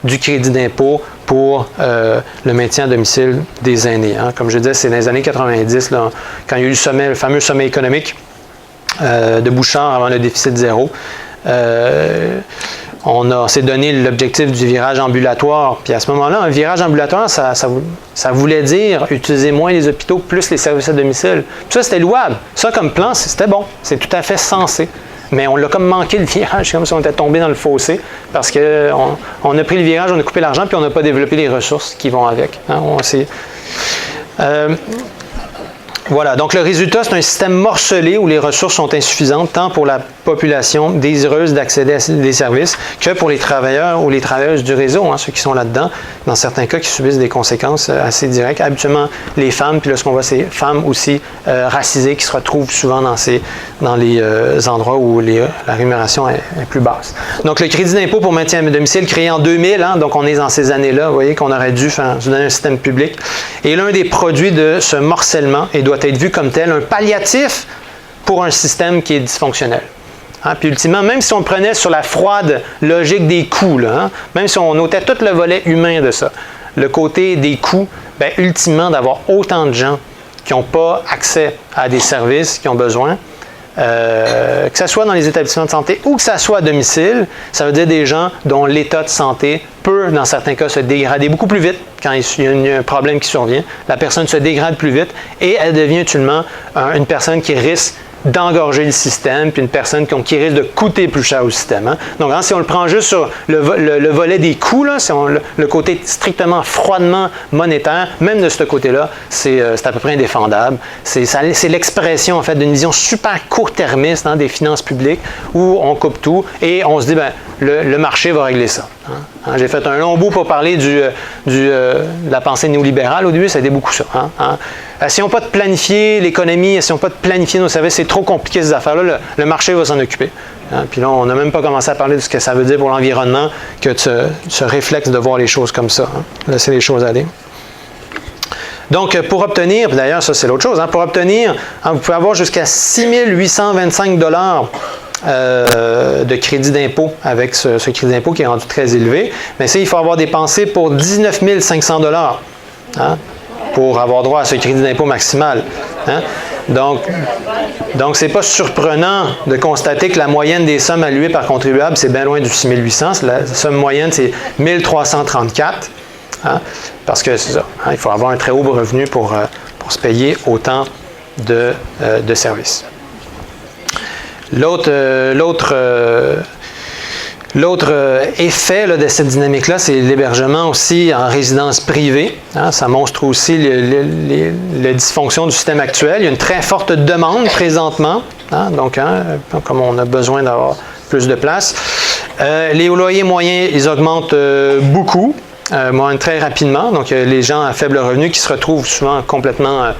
Speaker 1: du crédit d'impôt pour le maintien à domicile des aînés. Hein. Comme je disais, c'est dans les années 90, là, quand il y a eu le fameux sommet économique de Bouchard avant le déficit zéro. On s'est donné l'objectif du virage ambulatoire. Puis à ce moment-là, un virage ambulatoire, ça voulait dire utiliser moins les hôpitaux, plus les services à domicile. Puis ça, c'était louable. Ça, comme plan, c'était bon. C'est tout à fait sensé. Mais on l'a comme manqué le virage, comme si on était tombé dans le fossé, parce qu'on a pris le virage, on a coupé l'argent, puis on n'a pas développé les ressources qui vont avec. Hein, voilà, donc le résultat, c'est un système morcelé où les ressources sont insuffisantes, tant pour la population désireuse d'accéder à des services que pour les travailleurs ou les travailleuses du réseau, hein, ceux qui sont là-dedans, dans certains cas qui subissent des conséquences assez directes. Habituellement, les femmes, puis là, ce qu'on voit, c'est femmes aussi racisées qui se retrouvent souvent dans les endroits où la rémunération est plus basse. Donc, le crédit d'impôt pour maintien à domicile créé en 2000, hein, donc on est dans ces années-là, vous voyez qu'on aurait dû se donner un système public. Et l'un des produits de ce morcellement doit être vu comme tel un palliatif pour un système qui est dysfonctionnel. Hein, puis ultimement, même si on prenait sur la froide logique des coûts, là, hein, même si on notait tout le volet humain de ça, le côté des coûts, bien, ultimement, d'avoir autant de gens qui n'ont pas accès à des services qui ont besoin, que ce soit dans les établissements de santé ou que ce soit à domicile, ça veut dire des gens dont l'état de santé peut, dans certains cas, se dégrader beaucoup plus vite quand il y a un problème qui survient. La personne se dégrade plus vite et elle devient ultimement une personne qui risque d'engorger le système, puis une personne qui risque de coûter plus cher au système. Hein. Donc, hein, si on le prend juste sur le volet des coûts, là, si le côté strictement froidement monétaire, même de ce côté-là, c'est à peu près indéfendable. C'est l'expression, en fait, d'une vision super court-termiste, hein, des finances publiques, où on coupe tout et on se dit, ben, le marché va régler ça. Hein. J'ai fait un long bout pour parler de la pensée néolibérale. Au début, ça a été beaucoup ça. Hein. Essayons pas de planifier l'économie, essayons pas de planifier nos services, c'est trop compliqué ces affaires-là, le marché va s'en occuper. Hein. Puis là, on n'a même pas commencé à parler de ce que ça veut dire pour l'environnement, que ce réflexe de voir les choses comme ça. Hein. Laisser les choses aller. Donc, pour obtenir, d'ailleurs, ça c'est l'autre chose, hein, pour obtenir, hein, vous pouvez avoir jusqu'à 6 825 $, de crédit d'impôt avec ce crédit d'impôt qui est rendu très élevé. Mais ça, il faut avoir dépensé pour 19 500 $, hein, pour avoir droit à ce crédit d'impôt maximal. Hein. Donc, ce n'est pas surprenant de constater que la moyenne des sommes allouées par contribuable, c'est bien loin du 6 800. La somme moyenne, c'est 1 334. Hein, parce que c'est ça. Hein, il faut avoir un très haut revenu pour se payer autant de services. L'autre L'autre effet là, de cette dynamique-là, c'est l'hébergement aussi en résidence privée. Hein, ça montre aussi les dysfonctions du système actuel. Il y a une très forte demande présentement, hein, donc comme on a besoin d'avoir plus de place. Les loyers moyens, ils augmentent beaucoup, très rapidement. Donc, les gens à faible revenu qui se retrouvent souvent complètement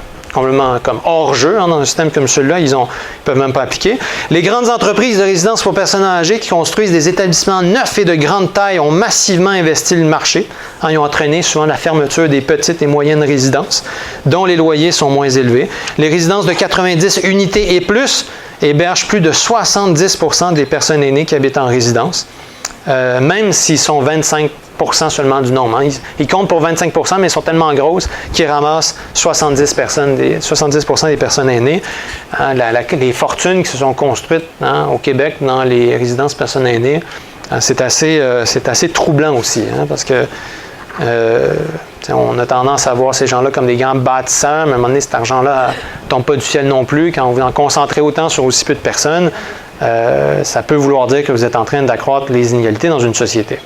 Speaker 1: comme hors jeu dans un système comme celui-là, ils ne peuvent même pas appliquer. Les grandes entreprises de résidence pour personnes âgées qui construisent des établissements neufs et de grande taille ont massivement investi le marché. Hein, ils ont entraîné souvent la fermeture des petites et moyennes résidences, dont les loyers sont moins élevés. Les résidences de 90 unités et plus hébergent plus de 70% des personnes aînées qui habitent en résidence, même s'ils sont 25% seulement du nombre. Hein. Ils comptent pour 25%, mais ils sont tellement grosses qu'ils ramassent 70% des personnes aînées. Hein, les fortunes qui se sont construites au Québec dans les résidences personnes aînées, c'est assez troublant aussi, hein, parce que on a tendance à voir ces gens-là comme des grands bâtisseurs, mais à un moment donné, cet argent-là ne tombe pas du ciel non plus. Quand vous en concentrez autant sur aussi peu de personnes, ça peut vouloir dire que vous êtes en train d'accroître les inégalités dans une société.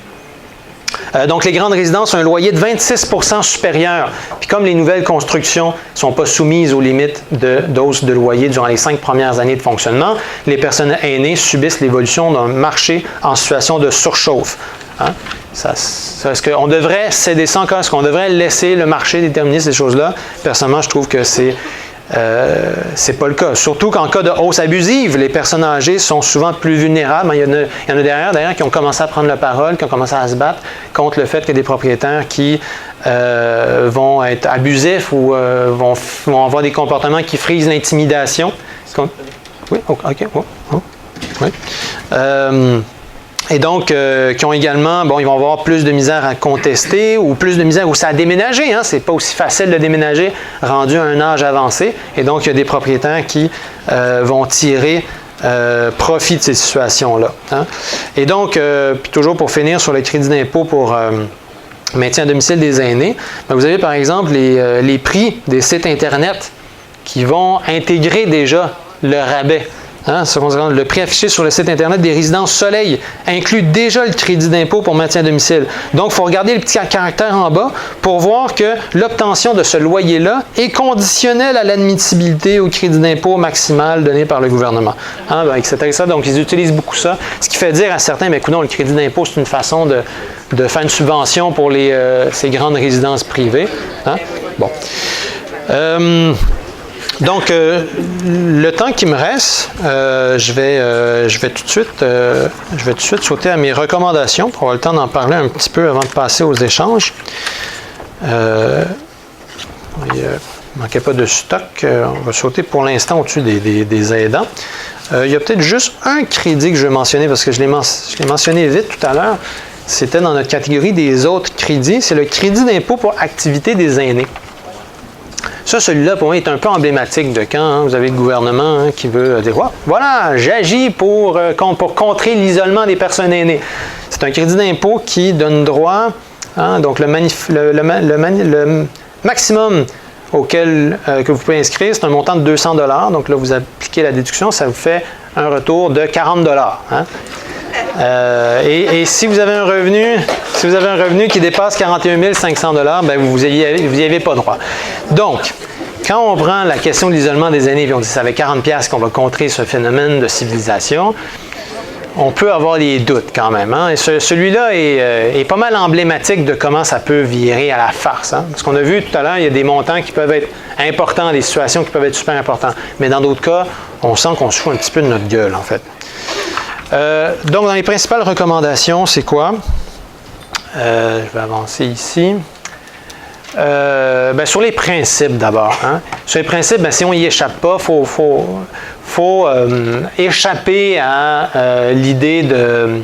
Speaker 1: Donc, les grandes résidences ont un loyer de 26% supérieur. Puis comme les nouvelles constructions ne sont pas soumises aux limites d'hausse de loyer durant les 5 premières années de fonctionnement, les personnes aînées subissent l'évolution d'un marché en situation de surchauffe. Hein? Est-ce qu'on devrait céder ça encore? Est-ce qu'on devrait laisser le marché déterminer ces choses-là? Personnellement, je trouve que c'est pas le cas. Surtout qu'en cas de hausse abusive, les personnes âgées sont souvent plus vulnérables. Il y en a derrière, d'ailleurs, qui ont commencé à prendre la parole, qui ont commencé à se battre contre le fait que des propriétaires qui vont être abusifs ou vont avoir des comportements qui frisent l'intimidation. Oui, OK. Oui. Et donc, qui ont également, ils vont avoir plus de misère à contester ou plus de misère aussi à déménager. Hein? C'est pas aussi facile de déménager rendu à un âge avancé. Et donc, il y a des propriétaires qui vont tirer profit de ces situations-là. Hein? Et donc, puis toujours pour finir sur le crédit d'impôt pour maintien à domicile des aînés, vous avez par exemple les prix des sites Internet qui vont intégrer déjà le rabais. Hein, le prix affiché sur le site Internet des résidences Soleil inclut déjà le crédit d'impôt pour maintien à domicile. Donc, il faut regarder le petit caractère en bas pour voir que l'obtention de ce loyer-là est conditionnelle à l'admissibilité au crédit d'impôt maximal donné par le gouvernement. Hein, etc. Donc, ils utilisent beaucoup ça. Ce qui fait dire à certains, mais écoute, le crédit d'impôt, c'est une façon de faire une subvention pour ces grandes résidences privées. Hein? Bon. Donc, le temps qui me reste, je vais tout de suite sauter à mes recommandations pour avoir le temps d'en parler un petit peu avant de passer aux échanges. Il ne manquait pas de stock. On va sauter pour l'instant au-dessus des aidants. Il y a peut-être juste un crédit que je vais mentionner parce que je l'ai mentionné vite tout à l'heure. C'était dans notre catégorie des autres crédits. C'est le crédit d'impôt pour activité des aînés. Ça, celui-là, pour moi, est un peu emblématique de quand vous avez le gouvernement qui veut dire « Voilà, j'agis pour contrer l'isolement des personnes aînées. » C'est un crédit d'impôt qui donne droit, donc le maximum auquel que vous pouvez inscrire, c'est un montant de 200 $. Donc là, vous appliquez la déduction, ça vous fait un retour de 40 $. Hein? Et si vous avez un revenu qui dépasse 41 500 $, vous n'y avez pas droit. Donc, quand on prend la question de l'isolement des aînés et on dit que c'est avec 40 $ qu'on va contrer ce phénomène de civilisation, on peut avoir des doutes quand même. Hein? Et celui-là est pas mal emblématique de comment ça peut virer à la farce. Hein? Parce qu'on a vu tout à l'heure, il y a des montants qui peuvent être importants, des situations qui peuvent être super importantes. Mais dans d'autres cas, on sent qu'on se fout un petit peu de notre gueule, en fait. Donc, dans les principales recommandations, c'est quoi? Je vais avancer ici. Sur les principes d'abord. Hein? Sur les principes, si on n'y échappe pas, il faut échapper à l'idée de...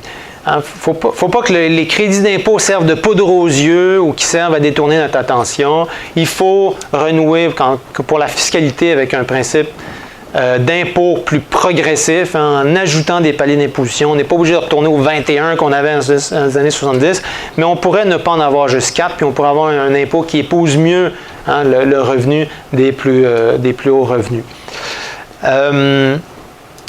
Speaker 1: faut pas que les crédits d'impôt servent de poudre aux yeux ou qui servent à détourner notre attention. Il faut renouer pour la fiscalité avec un principe d'impôt plus progressif en ajoutant des paliers d'imposition. On n'est pas obligé de retourner au 21 qu'on avait dans les années 70, mais on pourrait ne pas en avoir juste 4, puis on pourrait avoir un impôt qui épouse mieux le revenu des plus hauts revenus.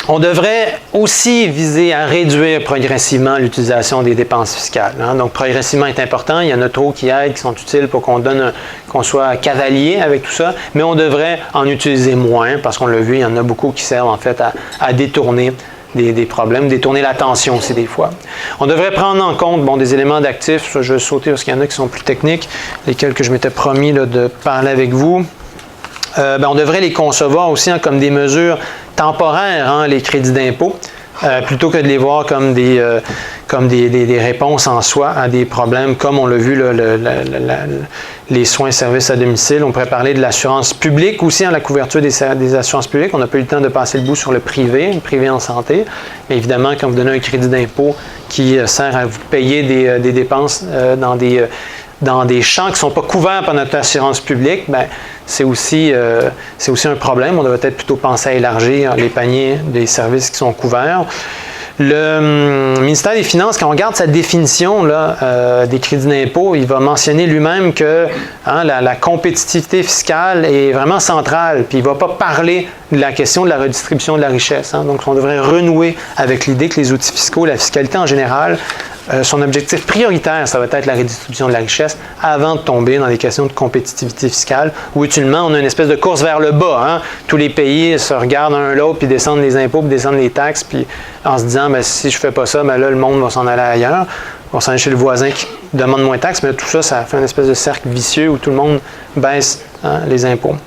Speaker 1: On devrait aussi viser à réduire progressivement l'utilisation des dépenses fiscales. Hein. Donc, progressivement est important. Il y en a trop qui aident, qui sont utiles pour qu'on soit cavalier avec tout ça, mais on devrait en utiliser moins parce qu'on l'a vu, il y en a beaucoup qui servent en fait à détourner des problèmes, détourner l'attention aussi des fois. On devrait prendre en compte des éléments d'actifs. Ça, je vais sauter parce qu'il y en a qui sont plus techniques, lesquels que je m'étais promis là, de parler avec vous. On devrait les concevoir aussi comme des mesures temporaires, hein, les crédits d'impôt, plutôt que de les voir comme des réponses en soi à des problèmes, comme on l'a vu, là, les soins et services à domicile. On pourrait parler de l'assurance publique aussi, hein, la couverture des assurances publiques. On n'a pas eu le temps de passer le bout sur le privé en santé. Mais évidemment, quand vous donnez un crédit d'impôt qui sert à vous payer des dépenses dans des champs qui ne sont pas couverts par notre assurance publique, c'est aussi un problème. On devrait peut-être plutôt penser à élargir les paniers des services qui sont couverts. Le ministère des Finances, quand on regarde sa définition là, des crédits d'impôt, il va mentionner lui-même que la compétitivité fiscale est vraiment centrale, puis il ne va pas parler de la question de la redistribution de la richesse. Hein. Donc, on devrait renouer avec l'idée que les outils fiscaux, la fiscalité en général, son objectif prioritaire, ça va être la redistribution de la richesse avant de tomber dans des questions de compétitivité fiscale où utilement on a une espèce de course vers le bas. Hein. Tous les pays se regardent un l'autre puis descendent les impôts puis descendent les taxes puis en se disant si je ne fais pas ça, là le monde va s'en aller ailleurs. On va s'en aller chez le voisin qui demande moins de taxes, mais tout ça, ça fait une espèce de cercle vicieux où tout le monde baisse les impôts.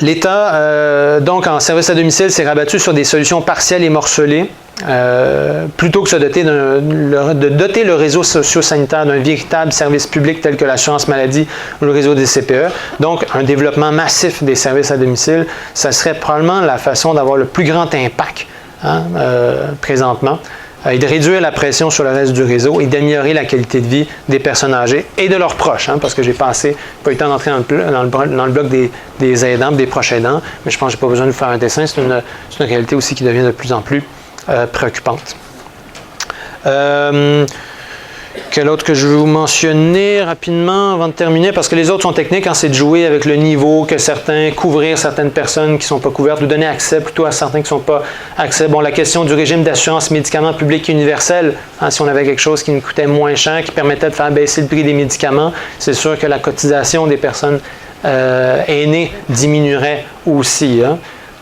Speaker 1: L'État, donc en service à domicile, s'est rabattu sur des solutions partielles et morcelées. Plutôt que de doter le réseau socio-sanitaire d'un véritable service public tel que l'assurance maladie ou le réseau des CPE. Donc, un développement massif des services à domicile, ça serait probablement la façon d'avoir le plus grand impact présentement et de réduire la pression sur le reste du réseau et d'améliorer la qualité de vie des personnes âgées et de leurs proches, parce que j'ai pas eu le temps d'entrer dans le bloc des aidants, des proches aidants, mais je pense que je n'ai pas besoin de faire un dessin, c'est une réalité aussi qui devient de plus en plus préoccupante. Quel autre que je vais vous mentionner rapidement avant de terminer, parce que les autres sont techniques, c'est de jouer avec le niveau que certains, couvrir certaines personnes qui ne sont pas couvertes, ou donner accès plutôt à certains qui ne sont pas accès. Bon, la question du régime d'assurance médicaments publics et universels, si on avait quelque chose qui nous coûtait moins cher, qui permettait de faire baisser le prix des médicaments, c'est sûr que la cotisation des personnes aînées diminuerait aussi.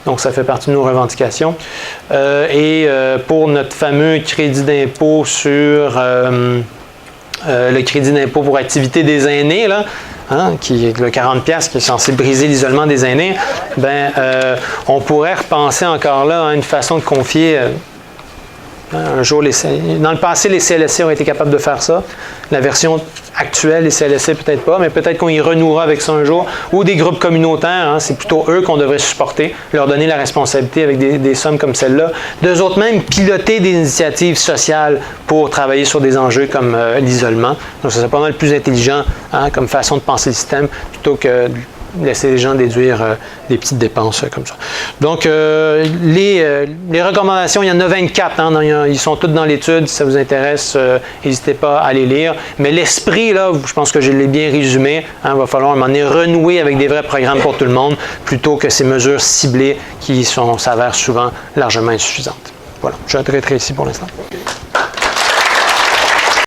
Speaker 1: Donc, ça fait partie de nos revendications. Pour notre fameux crédit d'impôt sur le crédit d'impôt pour activité des aînés, là, qui est le 40$ qui est censé briser l'isolement des aînés, on pourrait repenser encore là à une façon de confier. Un jour, dans le passé, les CLSC ont été capables de faire ça. La version actuelle, les CLSC, peut-être pas, mais peut-être qu'on y renouera avec ça un jour. Ou des groupes communautaires, c'est plutôt eux qu'on devrait supporter, leur donner la responsabilité avec des sommes comme celle-là. D'eux autres même, piloter des initiatives sociales pour travailler sur des enjeux comme l'isolement. Donc, ça serait pas mal plus intelligent comme façon de penser le système, plutôt que laisser les gens déduire des petites dépenses comme ça. Donc, les recommandations, il y en a 24. Ils sont toutes dans l'étude. Si ça vous intéresse, n'hésitez pas à les lire. Mais l'esprit, là, je pense que je l'ai bien résumé. Il va falloir à un moment donné renouer avec des vrais programmes pour tout le monde, plutôt que ces mesures ciblées qui s'avèrent souvent largement insuffisantes. Voilà, je vais arrêter ici pour l'instant.